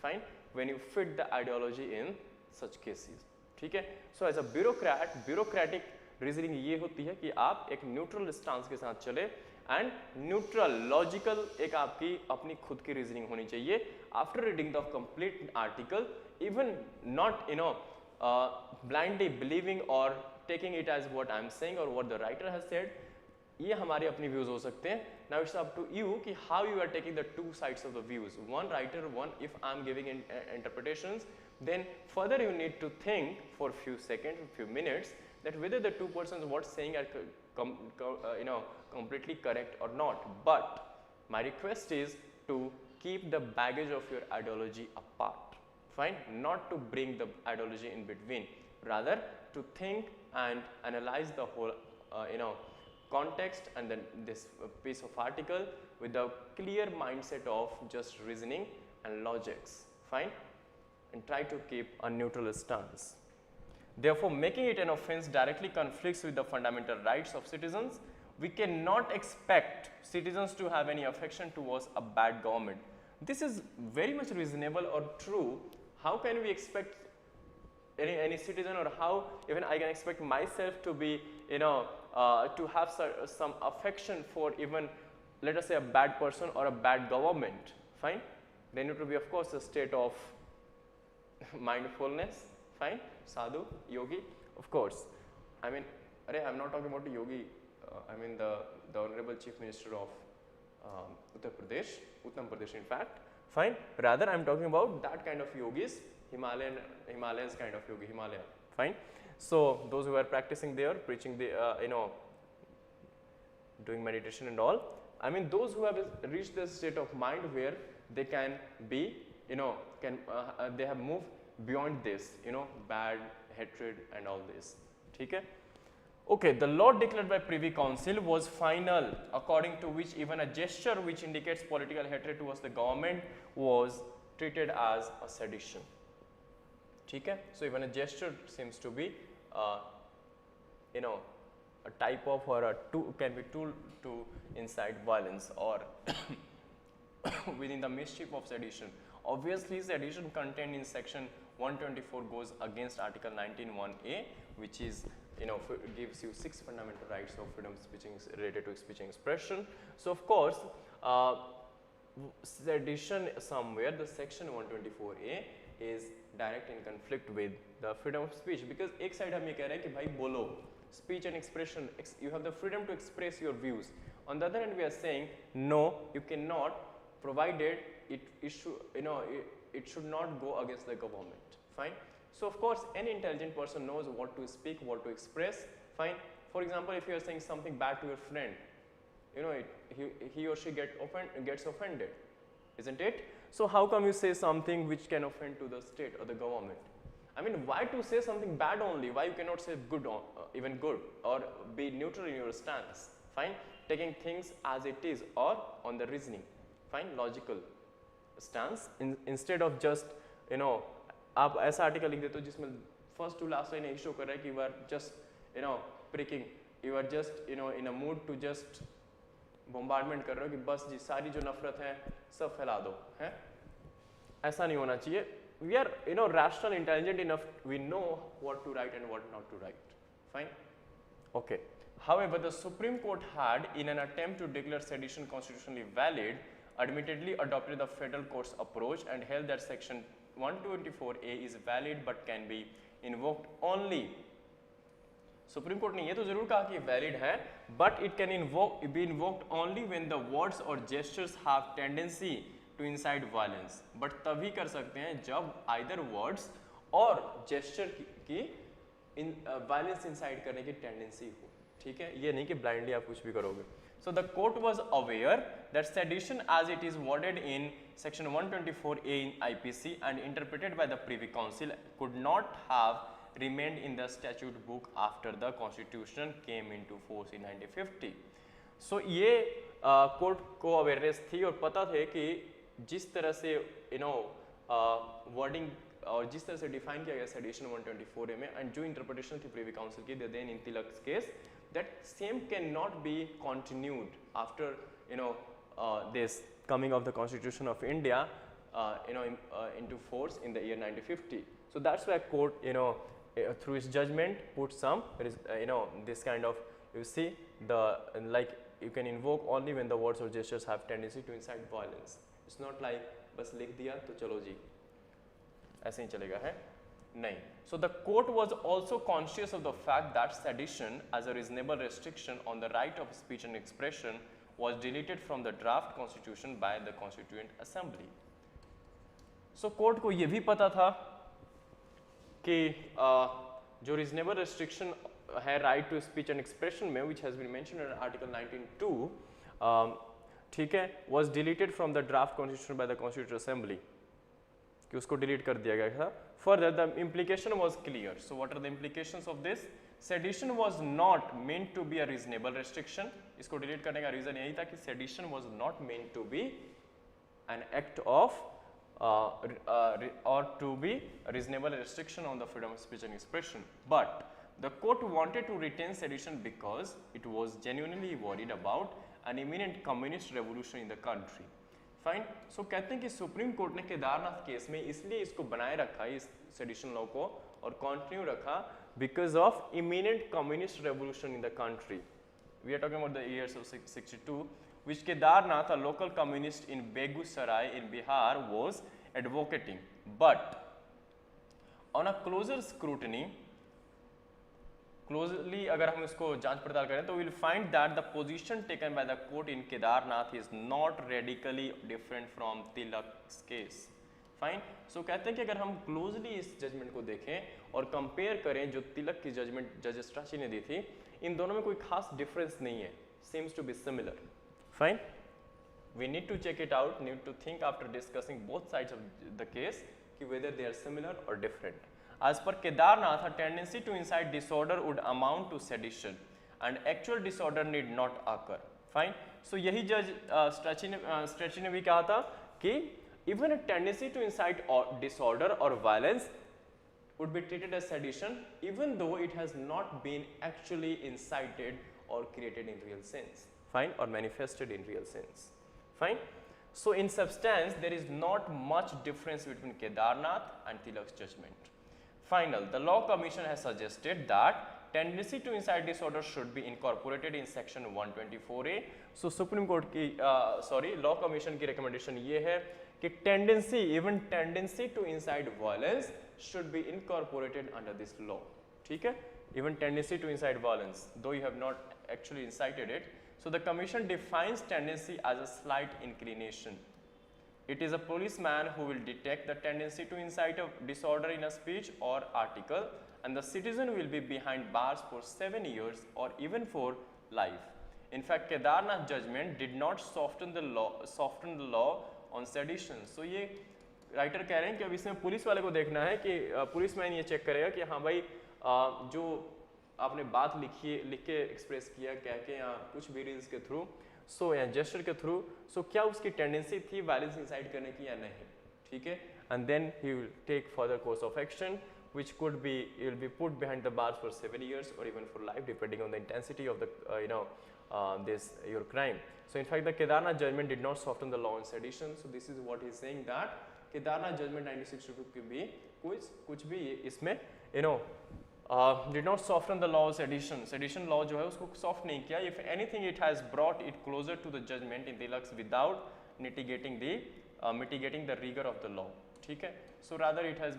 fine, when you fit the ideology in such cases, ठीक है. So as a bureaucrat, bureaucratic reasoning ये होती है कि आप एक न्यूट्रल स्टांस के साथ चले एंड न्यूट्रल लॉजिकल एक आपकी अपनी खुद की रीजनिंग होनी चाहिए after reading the complete article, even not blindly believing or taking it as what I am saying or what the writer has said. ये हमारे अपनी views हो सकते हैं. Now it's up to you कि how you are taking the two sides of the views. One writer, one if I am giving interpretations, then further you need to think for few seconds, few minutes that whether the two persons what saying are completely correct or not. But my request is to keep the baggage of your ideology apart. Fine, not to bring the ideology in between, rather to think and analyze the whole context and then this piece of article with the clear mindset of just reasoning and logics. Fine, and try to keep a neutral stance. Therefore, making it an offense directly conflicts with the fundamental rights of citizens. We cannot expect citizens to have any affection towards a bad government. This is very much reasonable or true. How can we expect any citizen, or how even I can expect myself to be, to have some affection for even, let us say, a bad person or a bad government? Fine, then it will be of course a state of mindfulness. Fine, sadhu, yogi, of course. I mean, I'm not talking about the yogi. I mean the honorable chief minister of Uttar Pradesh in fact. Fine, rather I'm talking about that kind of yogis, Himalayas kind of yogi, Himalaya. Fine, so those who are practicing there, preaching the doing meditation and all. I mean those who have reached the state of mind where they can be, they have moved beyond this, bad hatred and all this. Okay. Okay, the law declared by Privy Council was final, according to which even a gesture which indicates political hatred towards the government was treated as a sedition. Okay, so even a gesture seems to be, a type of, or a tool, can be tool to incite violence or within the mischief of sedition. Obviously, sedition contained in section 124 goes against Article 19(1)(a), which is, gives you 6 fundamental rights of freedom of speech related to speech and expression. So, of course, sedition somewhere, the section 124(a) is direct in conflict with the freedom of speech, because एक side हम ये कह रहे हैं कि भाई बोलो, speech and expression, you have the freedom to express your views. On the other hand, we are saying no, you cannot, provided it should not go against the government. Fine. So of course, any intelligent person knows what to speak, what to express. Fine. For example, if you are saying something bad to your friend, he or she gets offended, isn't it? So how come you say something which can offend to the state or the government? I mean, why to say something bad only? Why you cannot say good, even good, or be neutral in your stance? Fine. Taking things as it is, or on the reasoning. Fine. Logical stance instead of just, आप ऐसा article लिख देते हो जिसमें first to last line यही show कर रहा है कि you are just pricking, you are just in a mood to just bombardment कर रहे हो कि बस जी सारी जो नफरत है सब फैला दो, है ऐसा नहीं होना चाहिए. We are rational, intelligent enough, we know what to write and what not to write. Fine. Okay. However, the Supreme Court had, in an attempt to declare sedition constitutionally valid, admittedly adopted the federal court's approach and held that section 124(a) is valid but can be invoked only. Supreme Court ने ये तो जरूर कहा कि valid है, but it can be invoked only when the words or gestures have tendency to incite violence. But तभी कर सकते हैं जब either words और gesture की violence incite करने की tendency हो. ठीक है, ये नहीं कि blindly आप कुछ भी करोगे. So the court was aware that sedition as it is worded in section 124(a) in IPC and interpreted by the Privy Council could not have remained in the statute book after the constitution came into force in 1950. So ये court को awareness थी और पता थे कि जिस तरह से wording और जिस तरह से define किया गया sedition 124(a) में and जो interpretation थी Privy Council की then in Tilak's case, that same cannot be continued after this coming of the Constitution of India. into force in the year 1950. So that's why court, through its judgment, put some, this kind of, you see, the like you can invoke only when the words or gestures have tendency to incite violence. It's not like बस लिख दिया तो चलो जी ऐसे ही चलेगा है नहीं. So the court was also conscious of the fact that sedition as a reasonable restriction on the right of speech and expression was deleted from the draft constitution by the Constituent Assembly. So court को ये भी पता था कि जो reasonable restriction है right to speech and expression में, which has been mentioned in Article 19(2), ठीक है, was deleted from the draft constitution by the Constituent Assembly, कि उसको delete कर दिया गया था. Further, the implication was clear. So what are the implications of this? Sedition was not meant to be a reasonable restriction. इसको delete करने का reason यही था कि sedition was not meant to be an act of or to be a reasonable restriction on the freedom of speech and expression. But the court wanted to retain sedition because it was genuinely worried about an imminent communist revolution in the country. Fine. So कहते हैं कि supreme court ने Kedarnath case में इसलिए इसको बनाए रखा इस सेडिशन लॉ को और कंटिन्यू रखा because of imminent communist revolution in the country. We are talking about the years of 62, which Kedarnath, a local communist in Begusarai in Bihar, was advocating. But on a closer scrutiny, closely अगर हम इसको जांच पड़ताल करें तो we'll find that the position taken by the court in Kedarnath is not radically different from Tilak's case. Fine. So कहते हैं कि अगर हम closely इस judgment को देखें और compare करें जो तिलक की judgment जज स्ट्राची ने दी थी, इन दोनों में कोई खास difference नहीं है. Seems to be similar. Fine. We need to check it out. Need to think after discussing both sides of the case कि whether they are similar or different. As per Kedarnath, a tendency to incite disorder would amount to sedition, and actual disorder need not occur. Fine. So यही जज stretchy ने भी कहा था कि even a tendency to incite disorder or violence would be treated as sedition, even though it has not been actually incited or created in real sense. Fine. Or manifested in real sense. Fine. So in substance, there is not much difference between Kedarnath and Tilak's judgment. Final, the Law Commission has suggested that tendency to incite disorder should be incorporated in section 124A. So Supreme Court की Law Commission की recommendation ये है कि tendency, even tendency to incite violence should be incorporated under this law. ठीक है? Even tendency to incite violence, though you have not actually incited it. So the Commission defines tendency as a slight inclination. It is a policeman who will detect the tendency to incite a disorder in a speech or article, and the citizen will be behind bars for 7 years or even for life. In fact, Kedarnath judgment did not soften the law on sedition. So ये writer कह रहे हैं कि अब इसमें police वाले को देखना है कि पुलिसमैन ये चेक करेगा कि हाँ भाई जो आपने बात लिख के एक्सप्रेस किया कह के या कुछ भी रील्स के थ्रू या जेस्चर के थ्रू क्या उसकी टेंडेंसी थी वायलेंस इंसाइट करने की या नहीं. ठीक है. And then he will take further course of action which could be he will be put behind the bars for 7 years or even for life depending on the intensity of the your crime. So in fact the Kedarnath judgment did not soften the law on sedition. So this is what he is saying that Kedarnath judgment 1962 की भी कुछ भी इसमें did not soften the law of sedition. Sedition law जो है उसको soft नहीं किया. If anything, it has brought it closer to the judgment in Tilak's without mitigating the rigor of the law. ठीक है. So rather it has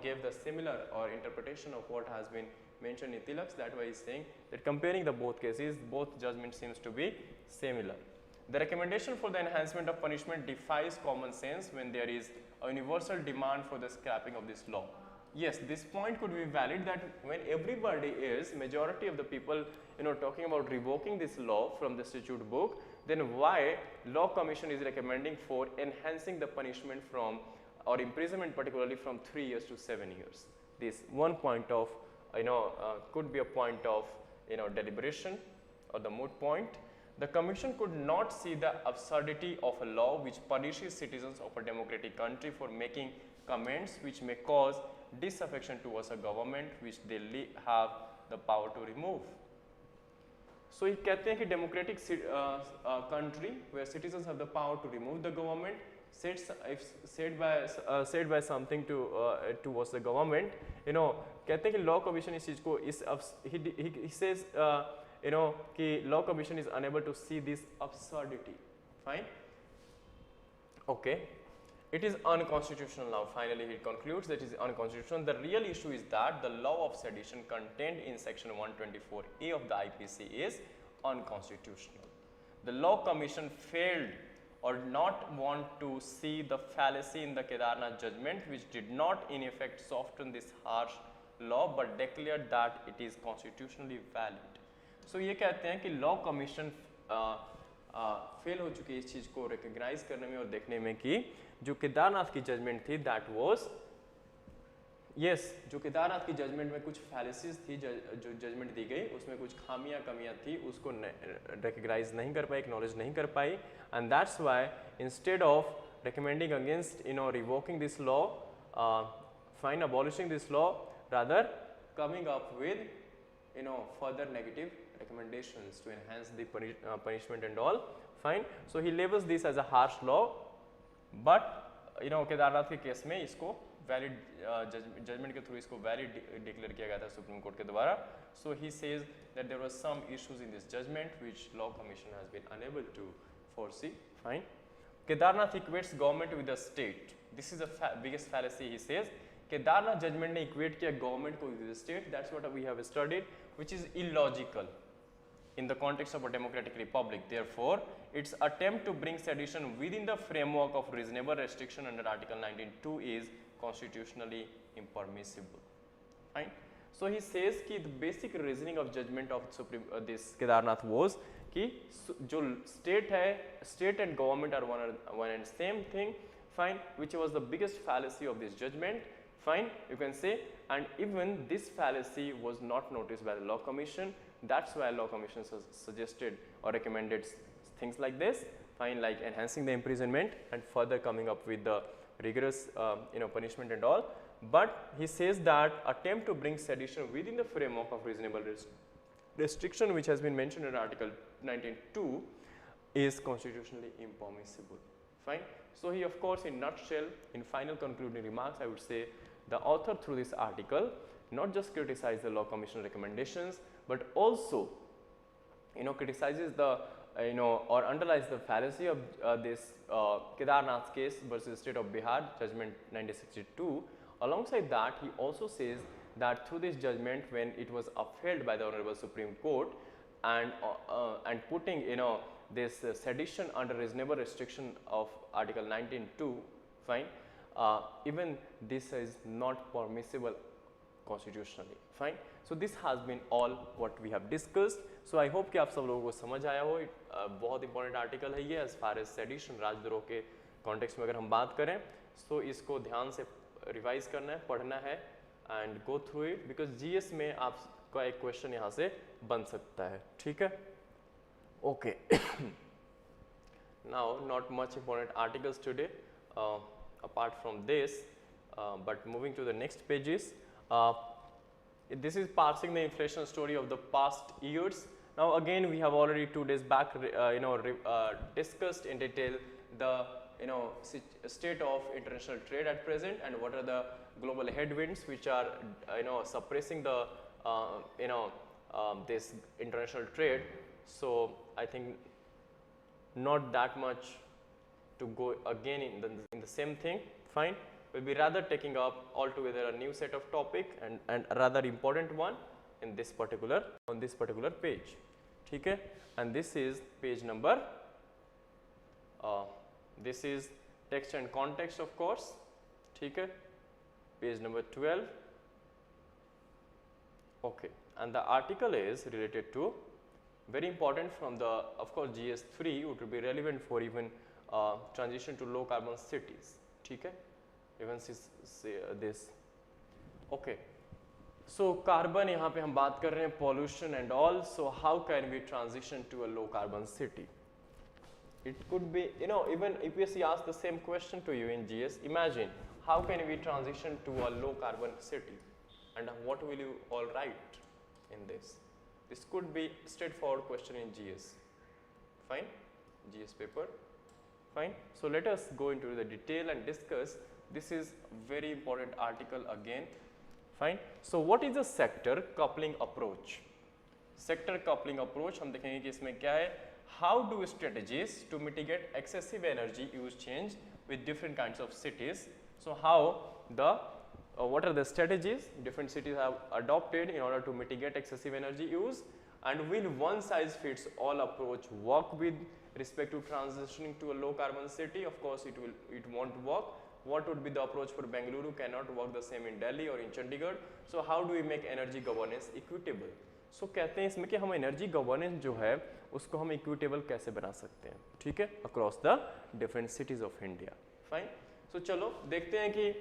gave the similar or interpretation of what has been mentioned in Tilak's. That why he is saying that comparing the both cases, both judgments seems to be similar. The recommendation for the enhancement of punishment defies common sense when there is a universal demand for the scrapping of this law. Yes, this point could be valid that when everybody is, majority of the people, talking about revoking this law from the statute book, then why Law Commission is recommending for enhancing the punishment from or imprisonment particularly from 3 years to 7 years. This one point of, could be a point of, deliberation or the moot point. The Commission could not see the absurdity of a law which punishes citizens of a democratic country for making comments which may cause disaffection towards a government which they have the power to remove. सो ये कहते हैं कि democratic country where citizens have the power to remove the government said by something towards the government, कहते हैं कि law commission इस चीज़ को he says कि law commission is unable to see this absurdity. Fine. Okay. It is unconstitutional now. Finally, he concludes that it is unconstitutional. The real issue is that the law of sedition contained in section 124A of the IPC is unconstitutional. The law commission failed or not want to see the fallacy in the Kedarnath judgment, which did not in effect soften this harsh law but declared that it is constitutionally valid. So ये कहते हैं कि law commission fail हो चुकी है इस चीज़ को recognise करने में और देखने में कि जो केदारनाथ की जजमेंट थी दैट वाज जो केदारनाथ की जजमेंट में कुछ फैलेसीज थी जो जजमेंट दी गई उसमें कुछ खामियां कमियां थी उसको रिकग्नाइज नहीं कर पाई, एक्नॉलेज नहीं कर पाई, and that's why instead of recommending against revoking this law, fine abolishing this law, rather coming up with further negative recommendations to enhance the punishment and all. Fine. So he labels this as a harsh law, but Kedarnath के case में इसको valid judgement के through इसको valid declare किया गया था supreme court के द्वारा. So he says that there were some issues in this judgment which law commission has been unable to foresee. Fine. Kedarnath equates government with the state. This is the biggest fallacy, he says. Kedarnath judgment ने equate किया government को with state. That's what we have studied, which is illogical in the context of a democratic republic. Therefore, its attempt to bring sedition within the framework of reasonable restriction under Article 19(2) is constitutionally impermissible. Fine. So he says कि the basic reasoning of judgment of this Kedarnath was कि जो state है, state and government are one and same thing. Fine. Which was the biggest fallacy of this judgment. Fine, you can say, and even this fallacy was not noticed by the law commission. That's why law commission suggested or recommended things like this. Fine, like enhancing the imprisonment and further coming up with the rigorous punishment and all. But he says that attempt to bring sedition within the framework of reasonable restriction, which has been mentioned in Article 19(2), is constitutionally impermissible. Fine. So he, of course, in nutshell, in final concluding remarks, I would say the author through this article not just criticizes the law commission recommendations, but also criticizes the or underlies the fallacy of this Kedarnath case versus state of Bihar judgment 1962. Alongside that, he also says that through this judgment, when it was upheld by the Honorable Supreme Court and putting this sedition under reasonable restriction of Article 19(2), fine, even this is not permissible constitutionally. Fine. So this has been all what we have discussed. So I hope कि आप सब लोगों को समझ आया हो. बहुत important article है ये, एज फार एज सेडिशन राजद्रोह के कॉन्टेक्स्ट में अगर हम बात करें तो इसको ध्यान से रिवाइज करना है, पढ़ना है and go through it, because GS में आपका एक क्वेश्चन यहाँ से बन सकता है. ठीक है. Okay. Now, not much important articles today apart from this, but moving to the next pages. This is parsing the inflation story of the past years. Now again, we have already 2 days back discussed in detail the state of international trade at present and what are the global headwinds which are suppressing the this international trade. So I think not that much to go again in the same thing. Fine. We'll be rather taking up altogether a new set of topic and a rather important one in this particular page. ठीक है. And this is page number. This is text and context, of course. ठीक है. Page number 12. Okay. And the article is related to, very important from the, of course, GS3 would be relevant for even transition to low carbon cities. ठीक है. Even this. Okay. So carbon यहाँ पे हम बात कर रहे हैं, pollution and all. So how can we transition to a low carbon city? It could be, even UPSC asked the same question to you in GS. Imagine how can we transition to a low carbon city, and what will you all write in this? This could be straightforward question in GS. Fine, GS paper. Fine. So let us go into the detail and discuss. This is very important article again. Fine. So what is the sector coupling approach? Sector coupling approach हम देखेंगे कि इसमें क्या है. How do strategies to mitigate excessive energy use change with different kinds of cities? So how the what are the strategies different cities have adopted in order to mitigate excessive energy use, and will one size fits all approach work with respect to transitioning to a low carbon city? Of course it won't work. What would be the approach for Bengaluru? Cannot work the same in Delhi or in Chandigarh. So how do we make energy governance equitable? So कहते हैं इसमें कि हम energy governance जो है उसको हम equitable कैसे बना सकते हैं, ठीक है, across the different cities of India. Fine. So चलो देखते हैं कि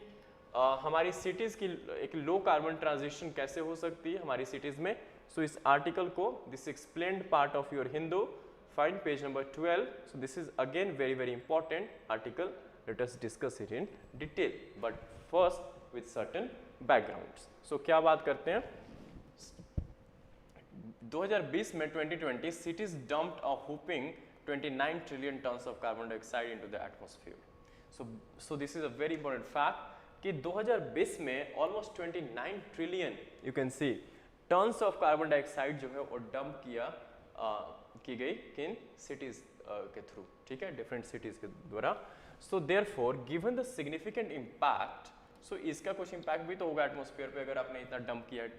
हमारी सिटीज़ की एक लो कार्बन ट्रांजिशन कैसे हो सकती है हमारी सिटीज़ में. सो इस आर्टिकल को, this explained part of your Hindu, fine, page number 12. So this is again very very important article. Let us discuss it in detail, but first with certain backgrounds. So क्या बात करते हैं. 2020 में 2020 cities dumped a whopping 29 trillion tons of carbon dioxide into the atmosphere. So this is a very important fact कि 2020 में almost 29 trillion you can see tons of carbon dioxide जो है वो dump की गई किन cities के through, ठीक है, different cities के द्वारा. So therefore given the significant impact, so इसका कुछ impact भी तो होगा atmosphere पे अगर आपने इतना dump किया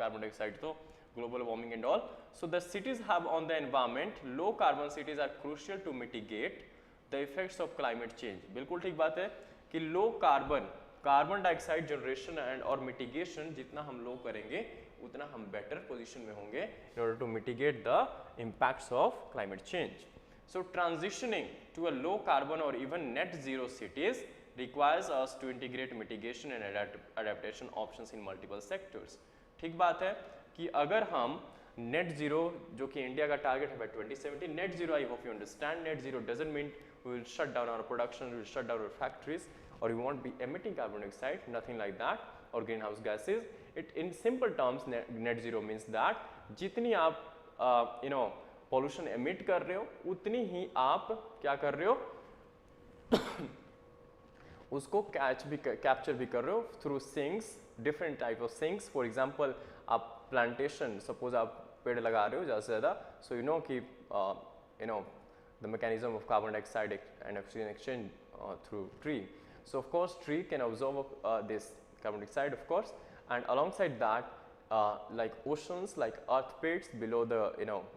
carbon dioxide, तो global warming and all. So the cities have on the environment, low carbon cities are crucial to mitigate the effects of climate change. बिल्कुल ठीक बात है कि low carbon dioxide generation and और mitigation जितना हम लो करेंगे उतना हम बेटर पोजीशन में होंगे in order to mitigate the impacts of climate change. So transitioning to a low carbon or even net zero cities requires us to integrate mitigation and adaptation options in multiple sectors. ठीक बात है कि अगर हम net zero, जो कि India का target है by 2070, net zero, I hope you understand, net zero doesn't mean we will shut down our production, we will shut down our factories, or we won't be emitting carbon dioxide, nothing like that, or green house gases. It in simple terms net zero means that जितनी आप pollution emit कर रहे हो उतनी ही आप क्या कर रहे हो उसको कैप्चर भी कर रहे हो through sinks, different type of sinks. For example आप प्लांटेशन, सपोज आप पेड़ लगा रहे हो ज़्यादा से ज़्यादा, सो कि the mechanism of carbon dioxide and oxygen exchange through tree. So of course tree can observe this carbon dioxide of course, and alongside that like oceans, like earth pits below the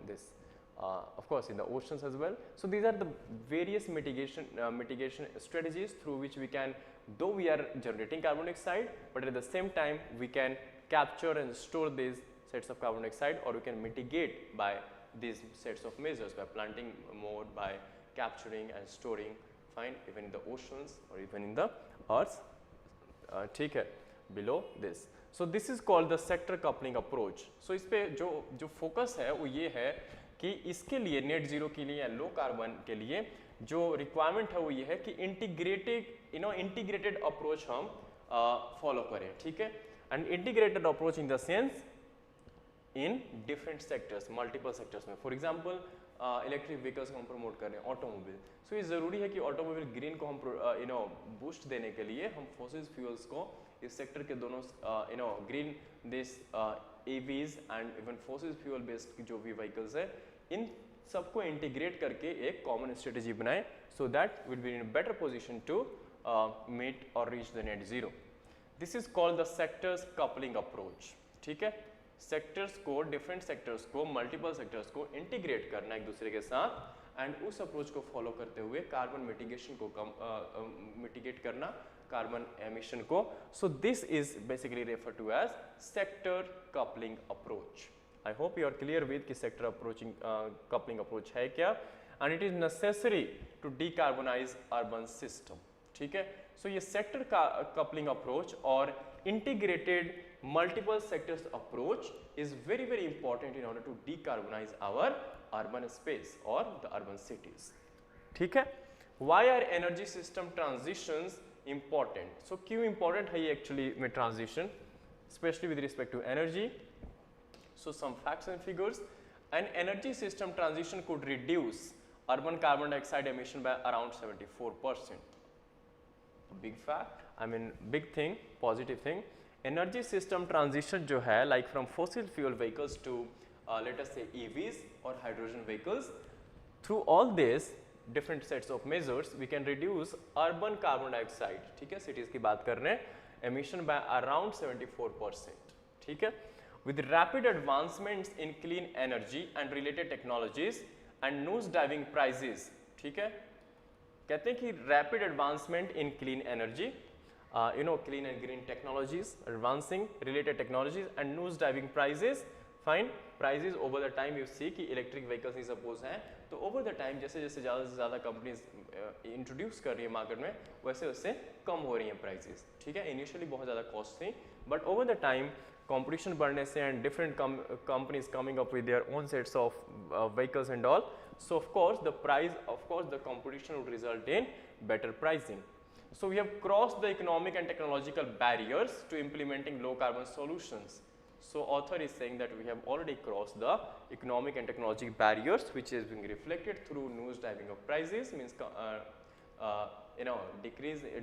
this of course in the oceans as well. So these are the various mitigation strategies through which we can, though we are generating carbon dioxide, but at the same time we can capture and store these sets of carbon dioxide, or we can mitigate by these sets of measures, by planting more, by capturing and storing, fine, even in the oceans or even in the earth, ठीक है, below this. So this is called the sector coupling approach. So इस पे जो focus है वो ये है कि इसके लिए नेट जीरो के लिए या लो कार्बन के लिए जो रिक्वायरमेंट है वो ये है कि इंटीग्रेटेड अप्रोच हम फॉलो करें, ठीक है. And integrated approach in the sense in different sectors, multiple sectors में. फॉर एग्जांपल इलेक्ट्रिक व्हीकल्स को हम प्रमोट कर रहे हैं, ऑटोमोबाइल. सो ये ज़रूरी है कि ऑटोमोबाइल ग्रीन को हम बूस्ट देने के लिए हम फॉसिल फ्यूल्स को इस सेक्टर के दोनों green this EVs and even fossil fuel based जो भी व्हीकल्स है, इन सबको इंटीग्रेट करके एक कॉमन स्ट्रेटेजी बनाएं, so that will be in better position to meet or reach the net zero. This is called the sectors coupling approach, ठीक है. Sectors को, डिफरेंट सेक्टर्स को, मल्टीपल सेक्टर्स को इंटीग्रेट करना एक दूसरे के साथ, एंड उस अप्रोच को फॉलो करते हुए कार्बन मिटिगेशन को मिटिगेट करना, कार्बन एमिशन को. So this is basically refer to as sector coupling approach. I hope you are clear with कि सेक्टर अप्रोचिंग कपलिंग अप्रोच है क्या, and it is necessary to decarbonise urban system, ठीक है. So ये sector coupling approach और integrated multiple sectors approach is very very important in order to decarbonise our urban space और the urban cities, ठीक है. Why are energy system transitions important? So क्यों important है ये एक्चुअली में transition, specially with respect to energy. So some facts and figures. An energy system transition could reduce urban carbon dioxide emission by around 74%. Big fact, I mean big thing, positive thing. Energy system transition जो है like from fossil fuel vehicles to let us say EVs or hydrogen vehicles, through all this different sets of measures we can reduce urban carbon dioxide, ठीक है, cities की बात कर रहे हैं, emission by around 74%, ठीक है. With rapid advancements in clean energy and related technologies and nose-diving prices, ठीक है, कहते हैं कि rapid advancement in clean energy, clean and green technologies, advancing related technologies and nose-diving prices, fine, prices over the time you see कि electric vehicles ही suppose हैं, तो over the time जैसे जैसे ज़्यादा से ज़्यादा companies introduce कर रही है market में, वैसे वैसे कम हो रही हैं prices, ठीक है. Initially बहुत ज़्यादा cost थी, but over the time competition बढ़ने से and different companies coming up with their own sets of vehicles and all, so of course the competition would result in better pricing. So we have crossed the economic and technological barriers to implementing low carbon solutions. So author is saying that we have already crossed the economic and technological barriers, which is being reflected through nose diving of prices, means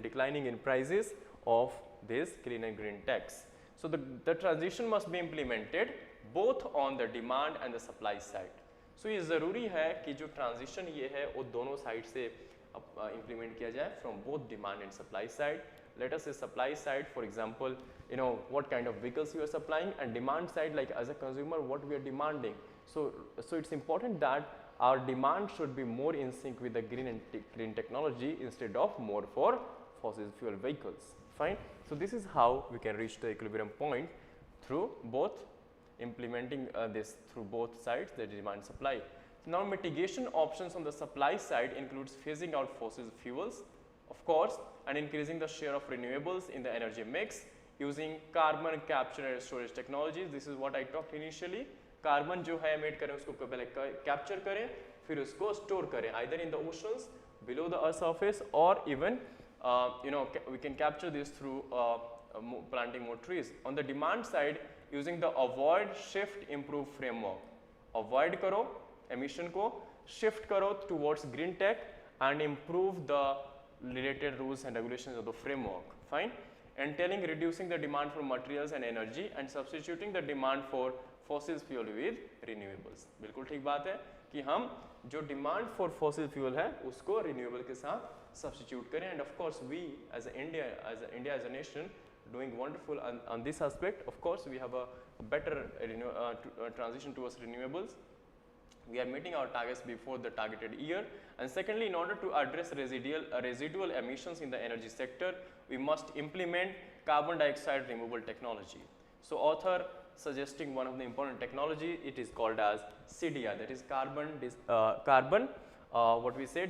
declining in prices of this clean and green techs. So the transition must be implemented both on the demand and the supply side. So ये ज़रूरी है कि जो transition ये है वो दोनों side से implement किया जाए, from both demand and supply side. Let us say supply side, for example, what kind of vehicles you are supplying, and demand side, like as a consumer what we are demanding. So it's important that our demand should be more in sync with the green technology instead of more for fossil fuel vehicles. Fine. So this is how we can reach the equilibrium point through both implementing this through both sides, the demand and supply. Now mitigation options on the supply side includes phasing out fossil fuels, of course, and increasing the share of renewables in the energy mix using carbon capture and storage technologies. This is what I talked initially. Carbon जो है emit करें उसको पहले capture करें, फिर उसको store करें, either in the oceans, below the earth surface, or even we can capture this through planting more trees. On the demand side, using the avoid, shift, improve framework. Avoid करो emission को, shift करो towards green tech and improve the related rules and regulations of the framework. Fine. Entailing reducing the demand for materials and energy and substituting the demand for fossil fuel with renewables. बिल्कुल ठीक बात है कि हम जो demand for fossil fuel है उसको renewable के साथ substitute करें, and of course we as India as a nation doing wonderful on this aspect. Of course we have a better transition towards renewables. We are meeting our targets before the targeted year, and secondly, in order to address residual emissions in the energy sector, we must implement carbon dioxide removal technology. So author suggesting one of the important technology, it is called as CDR, that is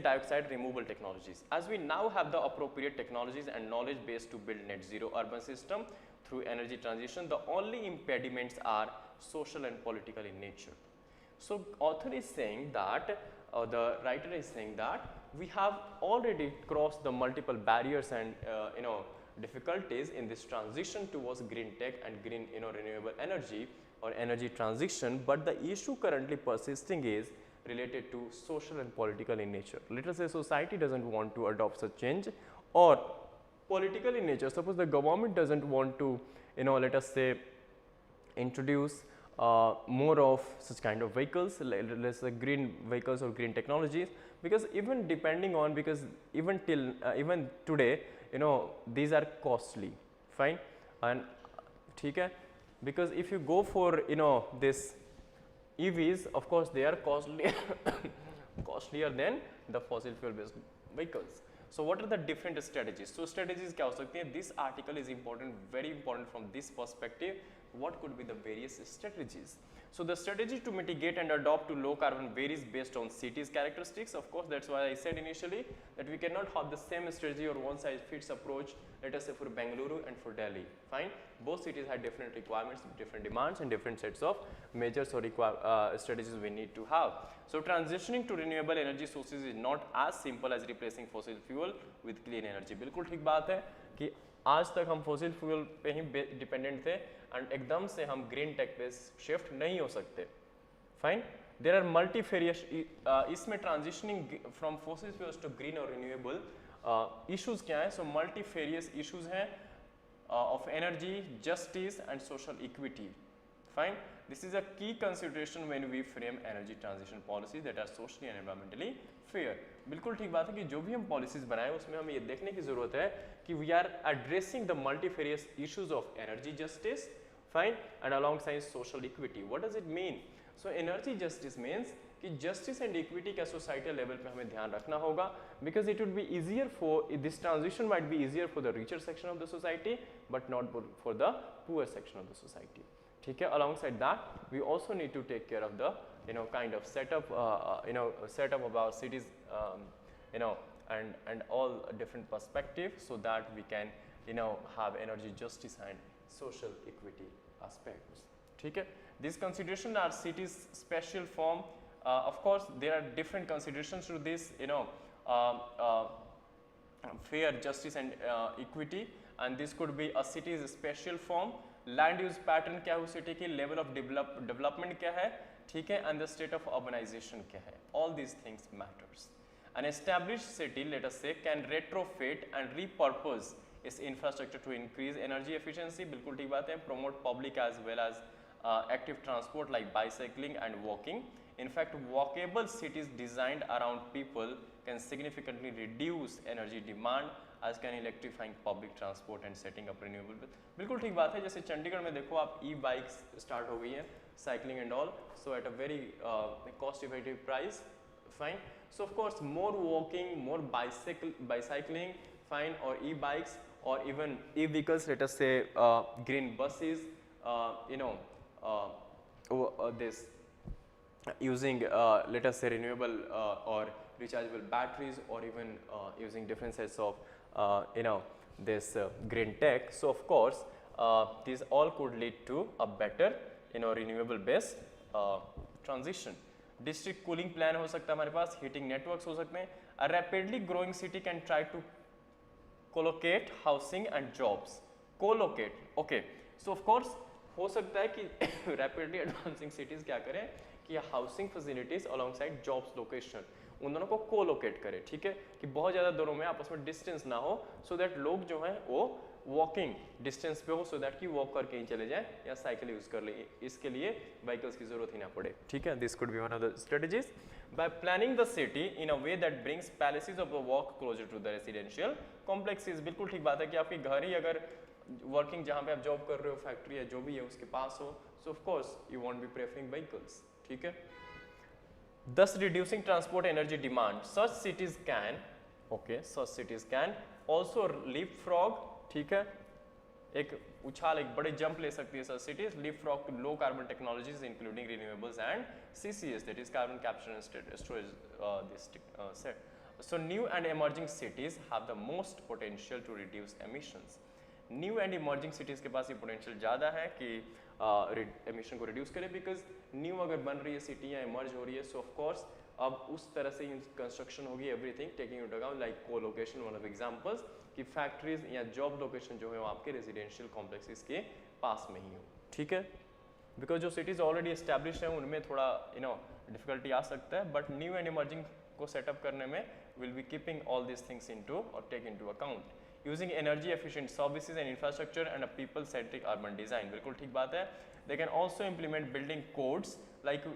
dioxide removal technologies. As we now have the appropriate technologies and knowledge base to build net zero urban system through energy transition, the only impediments are social and political in nature. So author is saying that, the writer is saying that we have already crossed the multiple barriers and difficulties in this transition towards green tech and green renewable energy or energy transition, but the issue currently persisting is related to social and political in nature. Let us say society doesn't want to adopt such change, or political in nature. Suppose the government doesn't want to let us say introduce more of such kind of vehicles, let's say green vehicles or green technologies, because even depending on, because even till even today these are costly. Fine. And ठीक है, because if you go for this EVs, of course they are costlier than the fossil fuel based vehicles. So what are the different strategies? So strategies क्या हो सकती हैं? This article is important, very important from this perspective. What could be the various strategies? So the strategy to mitigate and adopt to low carbon varies based on cities' characteristics. Of course, that's why I said initially that we cannot have the same strategy or one size fits approach, let us say for Bengaluru and for Delhi. Fine. Both cities have different requirements, different demands, and different sets of measures or strategies we need to have. So transitioning to renewable energy sources is not as simple as replacing fossil fuel with clean energy. बिल्कुल ठीक बात है कि आज तक हम fossil fuel पे ही dependent थे, एंड एकदम से हम ग्रीन टेक पे शिफ्ट नहीं हो सकते. फाइन. देयर आर मल्टीफेरियस, इसमें transitioning from fossil fuels to green और रिन्यूएबल इश्यूज क्या है. सो मल्टीफेरियस इश्यूज हैं of energy, justice and social equity. Fine. This is a key consideration when we frame energy transition policies that are socially and environmentally fair. बिल्कुल ठीक बात है कि जो भी हम पॉलिसीज बनाएं उसमें हमें ये देखने की जरूरत है कि we are addressing the multifarious issues of energy justice, fine, and alongside social equity. What does it mean? So energy justice means कि जस्टिस एंड इक्विटी का सोसाइटल लेवल पे हमें ध्यान रखना होगा, because it would be easier for this transition might be easier for the richer section of the society but not for the poor section of the society. ठीक है. Alongside that we also need to take care of the kind of setup of our cities and all different perspectives so that we can have energy justice and social equity aspects. ठीक है. These considerations are cities special form. Of course, there are different considerations to this, fair justice and equity, and this could be a city's special form. Land use pattern क्या है उस city की, level of development क्या है, ठीक है, and the state of urbanization क्या है. All these things matters. An established city, let us say, can retrofit and repurpose its infrastructure to increase energy efficiency. बिल्कुल ठीक बात है. Promote public as well as active transport like bicycling and walking. In fact, walkable cities designed around people can significantly reduce energy demand as can electrifying public transport and setting up renewable. बिल्कुल ठीक बात है. जैसे चंडीगढ़ में देखो आप e-bikes start हो गई हैं, cycling and all, so at a very cost effective price. Fine. So of course more walking, more bicycling, fine, or e-bikes or even e-vehicles, let us say green buses, this using let us say renewable or rechargeable batteries or even using different sets of this green tech. So of course these all could lead to a better renewable based transition. District cooling plan हो सकता है हमारे पास, heating networks हो सकते हैं. A rapidly growing city can try to collocate housing and jobs. Collocate, okay. So of course हो सकता है कि rapidly advancing cities क्या करें कि housing facilities alongside jobs location उन दोनों को कोलोकेट करें. ठीक है. कि बहुत ज़्यादा दोनों में आपस में डिस्टेंस ना हो, सो दैट लोग जो हैं वो वॉकिंग डिस्टेंस पे हो, सो दैट कि वॉक करके ही चले जाएं या साइकिल यूज़ कर लें. इसके लिए व्हीकल्स की जरूरत ही ना पड़े. ठीक है. This could be one of the strategies. By planning the city in a way that brings places of the work closer to the residential complexes. बिल्कुल ठीक बात है कि आपकी घर ही अगर वर्किंग जहाँ पे आप जॉब कर रहे हो, फैक्ट्री है जो भी है उसके पास हो, so of course you won't be preferring vehicles. ठीक है. Thus reducing transport energy demand. Such cities can also leapfrog. ठीक है. एक उछाल, एक बड़े जंप ले सकती है such cities, leapfrog to low carbon technologies including renewables and CCS, that is carbon capture and storage. So new and emerging cities have the most potential to reduce emissions. New and emerging cities के पास ये potential ज़्यादा है कि emission को reduce करे, because new अगर बन रही है सिटी या इमर्ज हो रही है, सो ऑफ कोर्स अब उस तरह से कंस्ट्रक्शन होगी, everything taking into account like को लोकेशन, वन ऑफ एग्जांपल्स कि फैक्ट्रीज या जॉब लोकेशन जो है वो आपके रेजिडेंशियल कॉम्प्लेक्सेस के पास में ही हो. ठीक है. बिकॉज जो सिटीज़ ऑलरेडी एस्टैब्लिश हैं उनमें थोड़ा डिफिकल्टी आ सकता है, बट न्यू एंड इमर्जिंग को सेटअप करने में will be keeping all this things into or take into account. Using energy efficient services and infrastructure and a people centric urban design. बिल्कुल ठीक बात है. They can also implement building codes like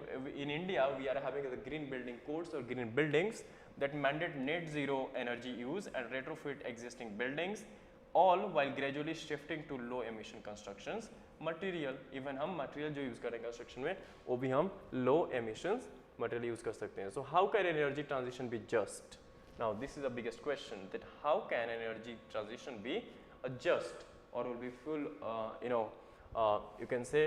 in India we are having the green building codes or green buildings that mandate net zero energy use and retrofit existing buildings, all while gradually shifting to low emission constructions. Material, even हम material जो use करें construction में वो भी हम low emissions material use कर सकते हैं. So how can energy transition be just? Now this is the biggest question, that how can energy transition be a just or will be full, you can say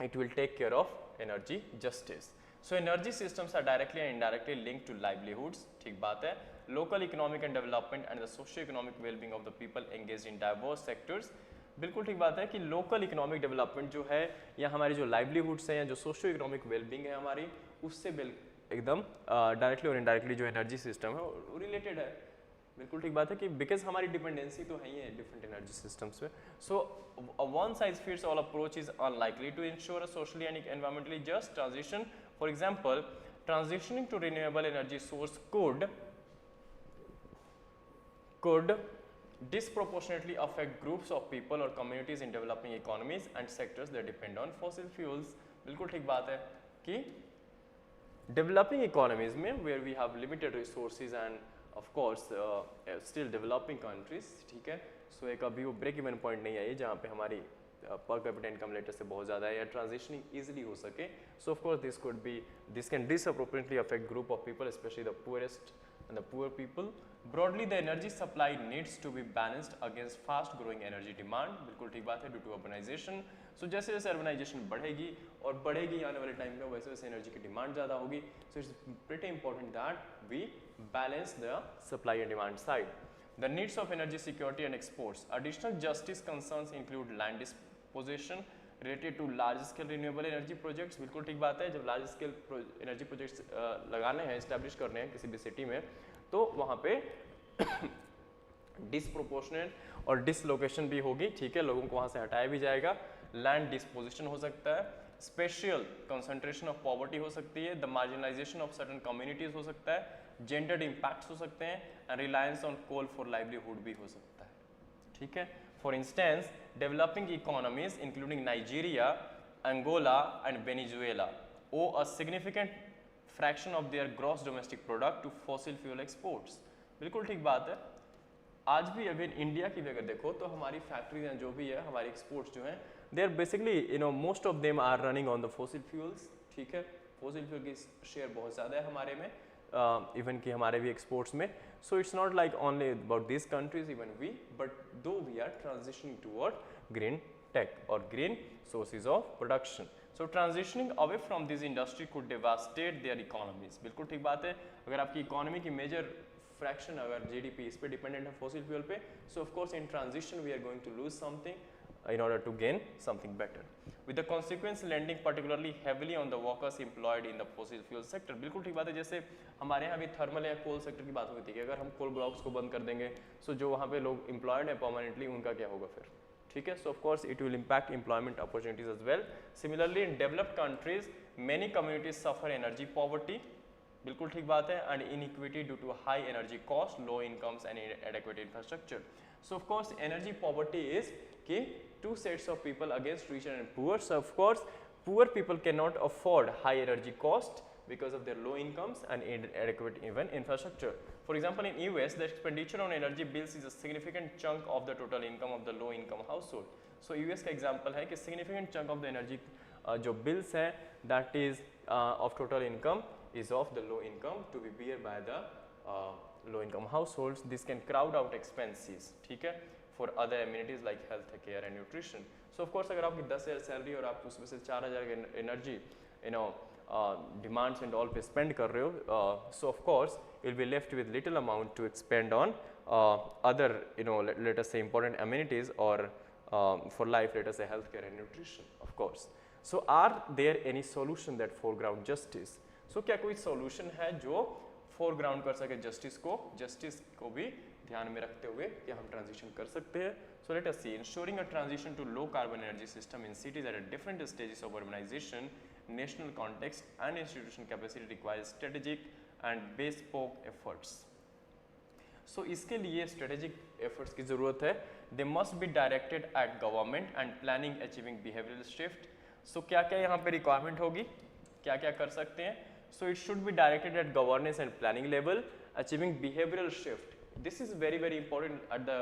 it will take care of energy justice. So energy systems are directly and indirectly linked to livelihoods. ठीक बात है. Local economic and development and the socio-economic well-being of the people engaged in diverse sectors. बिल्कुल ठीक बात है कि local economic development जो है या हमारी जो लाइवलीहुड्स हैं या जो सोशियो इकोनॉमिक वेलबींग है हमारी, उससे एकदम डायरेक्टली और इनडायरेक्टली जो एनर्जी सिस्टम है वो रिलेटेड है. बिल्कुल ठीक बात है कि बिकॉज हमारी डिपेंडेंसी तो है ही है डिफरेंट एनर्जी सिस्टम्स पे. So one size fits all approach is unlikely to ensure a socially and environmentally just transition. For example, transitioning to renewable energy source could disproportionately affect groups of people or communities in developing economies and sectors that depend on fossil fuels. बिल्कुल ठीक बात है कि developing economies में where we have limited resources and of course still developing countries, ठीक है. सो एक अभी वो ब्रेक इवन पॉइंट नहीं आई जहाँ पे हमारी पर कैपिटा इनकम लेटर से बहुत ज़्यादा है या ट्रांजिशनिंग इजीली हो सके. So of course this can disappropriately affect group of people specially the poorest and the poor people. Broadly the energy supply needs to be balanced against fast growing energy demand. बिल्कुल ठीक बात है, due to urbanisation. सो जैसे जैसे urbanisation बढ़ेगी और बढ़ेगी आने वाले टाइम में वैसे वैसे एनर्जी की डिमांड ज़्यादा होगी. So it's pretty important that we balance the supply and demand side. The needs of energy security and exports. Additional justice concerns include land disposition related to large scale renewable energy projects. बिल्कुल ठीक बात है, जब large scale energy projects लगाने हैं, establish करने हैं किसी भी सिटी में, तो वहाँ पे disproportionate और dislocation भी होगी. ठीक है, लोगों को वहाँ से हटाया भी जाएगा. Land disposition हो सकता है, स्पेशल कंसंट्रेशन ऑफ पॉवर्टी हो सकती है, the marginalisation of certain communities हो सकता है, जेंडर्ड इम्पैक्ट्स हो सकते हैं, and reliance on coal for livelihood भी हो सकता है. ठीक है. For instance, developing economies including Nigeria, Angola and Venezuela owe a significant fraction of their gross domestic product to fossil fuel exports. बिल्कुल ठीक बात है. आज भी अगर इंडिया की भी अगर देखो तो हमारी फैक्ट्रीज हैं जो भी है, हमारी एक्सपोर्ट्स जो हैं, they are basically most of them are running on the fossil fuels. ठीक है, फॉसिल फ्यूल की शेयर बहुत ज़्यादा है हमारे में, इवन कि हमारे भी एक्सपोर्ट्स में. So it's not like only about this countries, even we, but though we are transitioning toward green tech or green sources of production. So transitioning away from this industry could devastate their economies. बिल्कुल ठीक बात है. अगर आपकी economy की major fraction अगर GDP इस पे डिपेंडेंट है फॉसिल फ्यूल पे, so of course in transition we are going to lose something in order to gain something better, with the consequence lending particularly heavily on the workers employed in the fossil fuel sector. बिल्कुल ठीक बात है. जैसे हमारे यहाँ भी thermal या coal sector की बात होती है कि अगर हम कोल ब्लॉक्स को बंद कर देंगे, सो जो वहाँ पे लोग एम्प्लॉयड हैं परमानेंटली, उनका क्या होगा फिर. ठीक है. So of course it will impact employment opportunities as well. Similarly in developed countries many communities suffer energy poverty. बिल्कुल ठीक बात है. And inequity due to high energy cost, low incomes and adequate infrastructure. So of course energy poverty is कि two sets of people against rich and poor. So of course poor people cannot afford high energy cost because of their low incomes and inadequate even infrastructure. For example, in US the expenditure on energy bills is a significant chunk of the total income of the low income household. So US का example है कि significant chunk of the energy जो bills है that is of total income is of the low income to be bear by the low income households. This can crowd out expenses. ठीक है, for other amenities like health care and nutrition. So of course अगर आपकी 10,000 salary और आप उसमें से 4,000 energy demands and all पे spend कर रहे हो, so of course you'll be left with little amount to expend on other let us say important amenities or for life, let us say health care and nutrition of course. So are there any solution that foreground justice? So क्या कोई solution है जो foreground कर सके justice को भी ध्यान में रखते हुए कि हम ट्रांजिशन कर सकते हैं. So let us see. Ensuring a transition to low carbon energy system in cities at different stages of urbanisation, national context and institution capacity requires strategic and bespoke efforts. So इसके लिए strategic efforts की जरूरत है. They must be directed at government and planning achieving behavioural shift. So क्या क्या यहाँ पे requirement होगी, क्या क्या कर सकते हैं. So it should be directed eight governance and planning level, achieving behavioural shift. This is very very important at the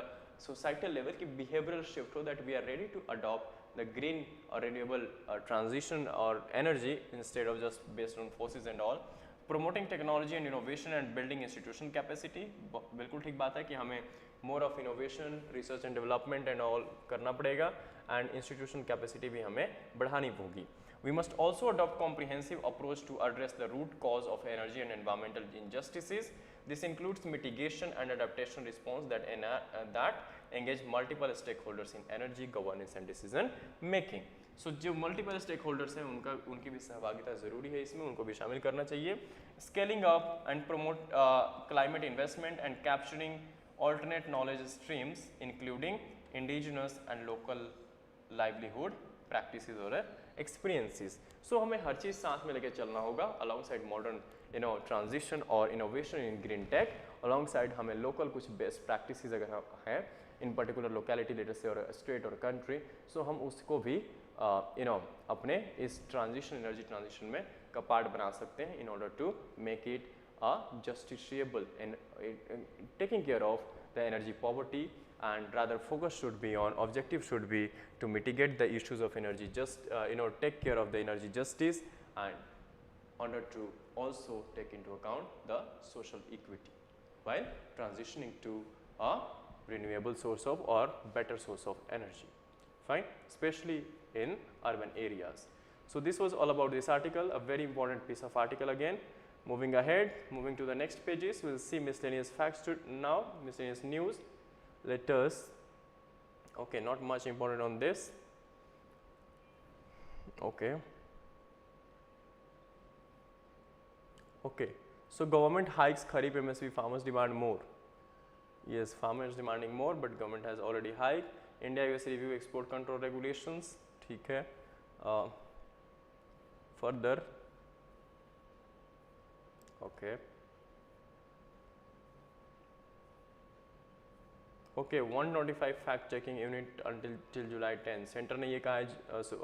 societal level कि behavioral shift हो, that we are ready to adopt the green or renewable transition or energy instead of just based on fossils and all. Promoting technology and innovation and building institution capacity. बिल्कुल ठीक बात है कि हमें more of innovation, research and development and all करना पड़ेगा, and institution capacity भी हमें बढ़ानी होगी. We must also adopt comprehensive approach to address the root cause of energy and environmental injustices. This includes mitigation and adaptation response that engage multiple stakeholders in energy governance and decision making. So जो multiple stakeholders हैं उनकी भी सहभागिता ज़रूरी है इसमें, उनको भी शामिल करना चाहिए. Scaling up and promote climate investment and capturing alternate knowledge streams including indigenous and local livelihood practices और experiences. So हमें हर चीज़ साथ में लेके चलना होगा alongside modern transition और innovation in green tech, alongside हमें local कुछ best practices अगर हैं in particular locality लेटर से और state और country, so हम उसको भी अपने इस transition energy transition में का part बना सकते हैं in order to make it justiciable and taking care of the energy poverty, and rather focus should be on, objective should be to mitigate the issues of energy take care of the energy justice, and order to also take into account the social equity while transitioning to a renewable source of or better source of energy. Fine, especially in urban areas. So this was all about this article, a very important piece of article again. Moving ahead, moving to the next pages, we will see miscellaneous facts now, miscellaneous news. Let us, okay, not much important on this. Okay. Okay. So government hikes Kharif MSP, farmers demand more. Yes, farmers demanding more, but government has already hiked. India US review export control regulations. ठीक है. Further. Okay. Okay, 125 fact checking unit until till July 10. Centre ने ये कहा है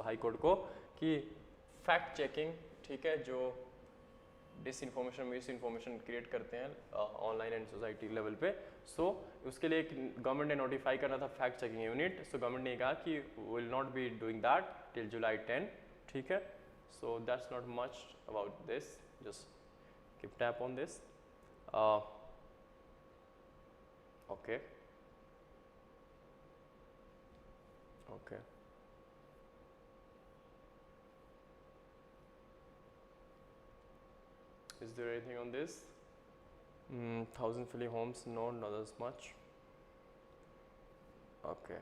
high court को कि fact checking, ठीक है, जो डिसइंफॉर्मेशन मिस इन्फॉर्मेशन क्रिएट करते हैं ऑनलाइन एंड सोसाइटी लेवल पे, सो उसके लिए गवर्नमेंट ने नोटिफाई करना था fact checking unit. So government ने कहा कि will not be doing that till July 10. ठीक है, so that's not much about this, just keep tap on this. Okay. Okay. Is there anything on this? 1000 filling homes, no, not as much. Okay.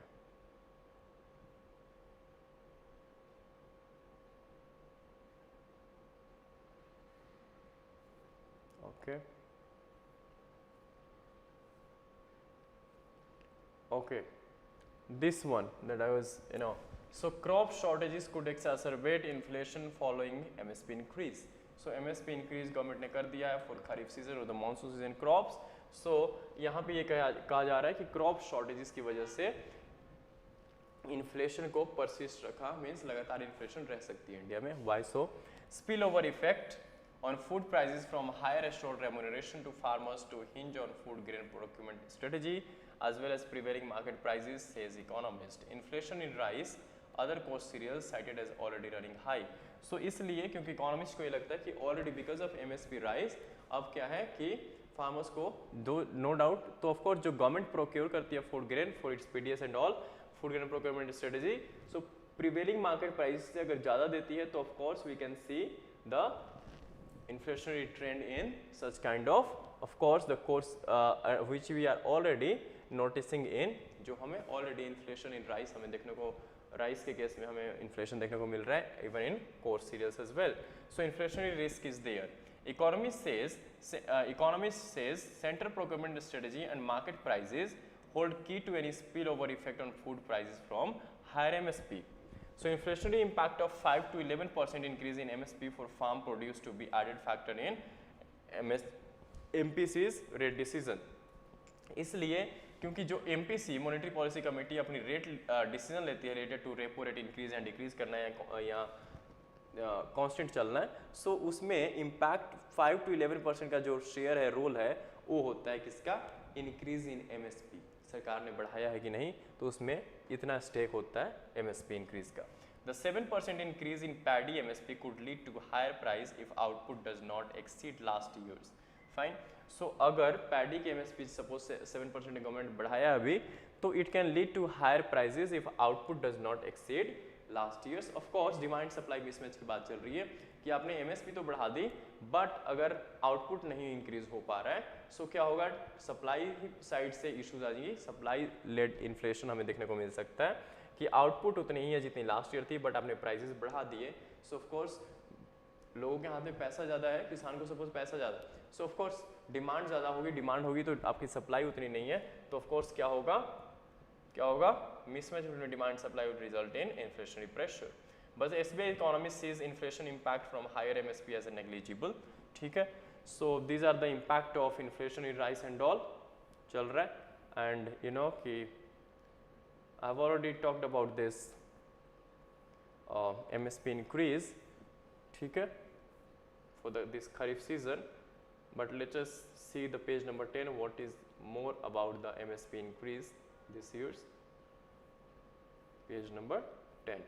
Okay. Okay. This one that I was, so crop shortages could exacerbate inflation following MSP increase. So MSP increase government ने कर दिया है for kharif season और the monsoon season crops. सो यहाँ पे ये कहा जा रहा है कि क्रॉप शॉर्टेजेस की वजह से इन्फ्लेशन को परसिस्ट रखा, मीन्स लगातार इन्फ्लेशन रह सकती है इंडिया में. Why so? Spill over effect on food prices from higher assured remuneration to farmers to hinge on food grain procurement strategy as well as prevailing market prices, says economist. Inflation in rice, other cost cereals cited as already running high. So इसलिए क्योंकि economist को ये लगता है कि already because of MSP rice अब क्या है कि फार्मर्स को नो डाउट, तो ऑफकोर्स जो गवर्नमेंट प्रोक्योर करती है food grain for its PDS and all food grain procurement strategy, so prevailing market price से अगर ज़्यादा देती है तो of course we can see the inflationary trend in such kind of course the course which we are already noticing in, जो हमें already inflation in rice हमें देखने को, राइस के केस में हमें inflation देखने को मिल रहा है even in core cereals as well. So inflationary risk is there. Economist says central procurement strategy and market prices hold key to any spillover effect on food prices from higher MSP. So inflationary impact of 5 to 11% increase in MSP for farm produce to be added factor in MPC's rate decision. इसलिए क्योंकि जो MPC monetary policy committee अपनी rate decision लेती है related to repo rate increase and decrease करना है या constant चलना है, सो उसमें इम्पैक्ट 5 to 11% का जो शेयर है, रोल है, वो होता है किसका? Increase in MSP. सरकार ने बढ़ाया है कि नहीं, तो उसमें इतना स्टेक होता है MSP इंक्रीज का. The 7% increase in paddy MSP could lead to higher price if output does not exceed last year's. Fine. So अगर पैडी के MSP सपोज 7% गवर्नमेंट बढ़ाया अभी, तो it can lead to higher prices if output does not exceed last years. Of course demand supply mismatch की बात चल रही है कि आपने MSP तो बढ़ा दी बट अगर आउटपुट नहीं इंक्रीज हो पा रहा है, सो क्या होगा? सप्लाई साइड से इश्यूज आ जाएंगी, सप्लाई लेड इन्फ्लेशन हमें देखने को मिल सकता है कि आउटपुट उतनी ही है जितनी लास्ट ईयर थी बट आपने प्राइसेस बढ़ा दिए. सो ऑफ कोर्स लोगों के हाथ में पैसा ज़्यादा है, किसान को सपोज पैसा ज़्यादा, सो ऑफ कोर्स डिमांड ज़्यादा होगी, डिमांड होगी तो आपकी सप्लाई उतनी नहीं है, तो ऑफ कोर्स क्या होगा, mismatch between demand supply would result in inflationary pressure. बस SBI economy sees inflation impact from higher MSP as a negligible. ठीक है, so these are the impact of inflation in rice and all चल रहा है. And you know कि I have already talked about this MSP increase. ठीक है, for this Kharif season, but let us see the page number 10, what is more about the MSP increase this year's. Page number 10.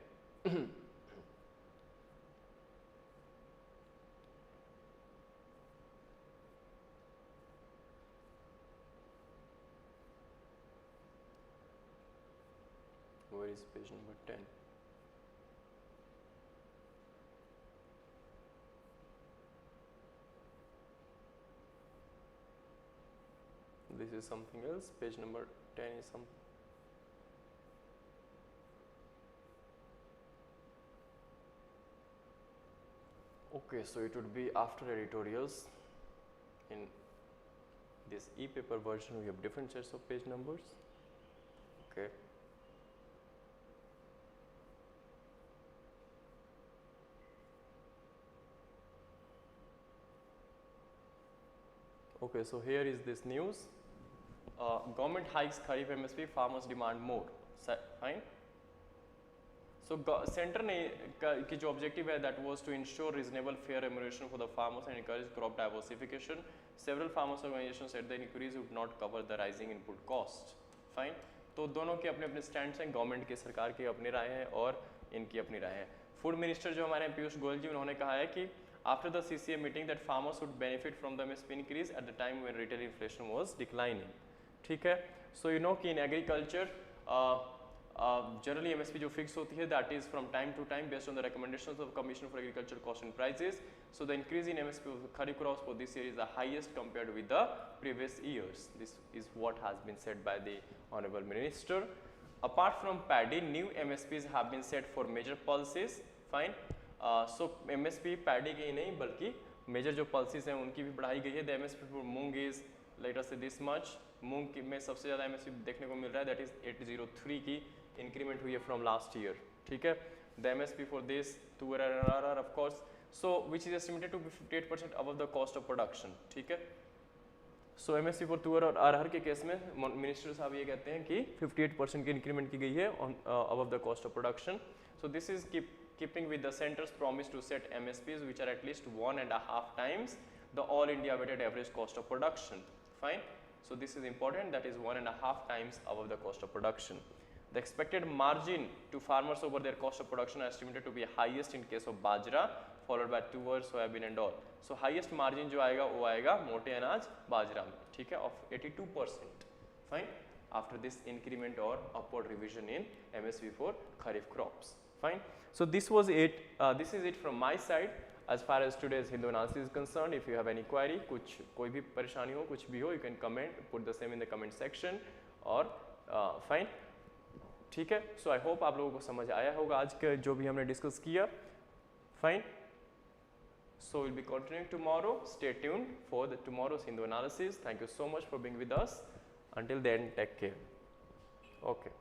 Where is page number 10? This is something else. Page number 10 is some. Okay, so it would be after editorials. In this e-paper version, we have different sets of page numbers. Okay. Okay, so here is this news. Government hikes Kharif MSP, farmers demand more. Fine. So center ने की जो objective है, that was to ensure reasonable fair remuneration for the farmers and encourage crop diversification. Several farmers organizations said the increase would not cover the rising input cost. Fine. तो दोनों के अपने अपने stands हैं, गवर्नमेंट की, सरकार की अपनी राय है और इनकी अपनी राय है. फूड मिनिस्टर जो हमारे पीयूष गोयल जी, उन्होंने कहा है कि after the CCA meeting that farmers would benefit from the MSP increase at the time when retail inflation was declining. ठीक है, so you know कि in agriculture generally MSP जो fix होती है, that is from time to time based on the recommendations of Commission for Agriculture Cost and Prices. So the increase in MSP of Kharif crops for this year is the highest compared with the previous years. This is what has been said by the Honorable Minister. Apart from paddy, new MSPs have been set for major pulses. Fine. So MSP paddy की ही नहीं बल्कि major जो pulses हैं उनकी भी बढ़ाई गई है. The MSP for moong is let us से दिस मच. मूंग में सबसे ज़्यादा MSP देखने को मिल रहा है, दैट इज 803 की इंक्रीमेंट हुई है फ्रॉम लास्ट ईयर. ठीक है, the MSP for this tur are of course, so which is estimated to be 58% above the cost of production. ठीक है, सो MSP फॉर तुअर और अरहर के केस में मिनिस्टर साहब ये कहते हैं कि 58% की इंक्रीमेंट की गई है above the cost of production. So this is keeping with the center's promise to set MSPs which are at least 1.5 times the all India weighted average cost of production. Fine. So this is important, that is 1.5 times above the cost of production. The expected margin to farmers over their cost of production are estimated to be highest in case of bajra, followed by tuar, soybean and all. So highest margin जो आएगा वो आएगा मोटे अनाज बाजरा में. ठीक है, of 82%. Fine. After this increment or upward revision in MSP for Kharif crops. Fine. So this was it. This is it from my side as far as today's Hindu analysis is concerned. If you have any query, कुछ कोई भी परेशानी हो, कुछ भी हो, you can comment, put the same in the comment section. और fine. ठीक है. So I hope आप लोगों को समझ आया होगा आज के जो भी हमने डिस्कस किया. Fine. So we'll be continuing tomorrow. Stay tuned for the tomorrow's Hindu analysis. Thank you so much for being with us. Until then, take care. Okay.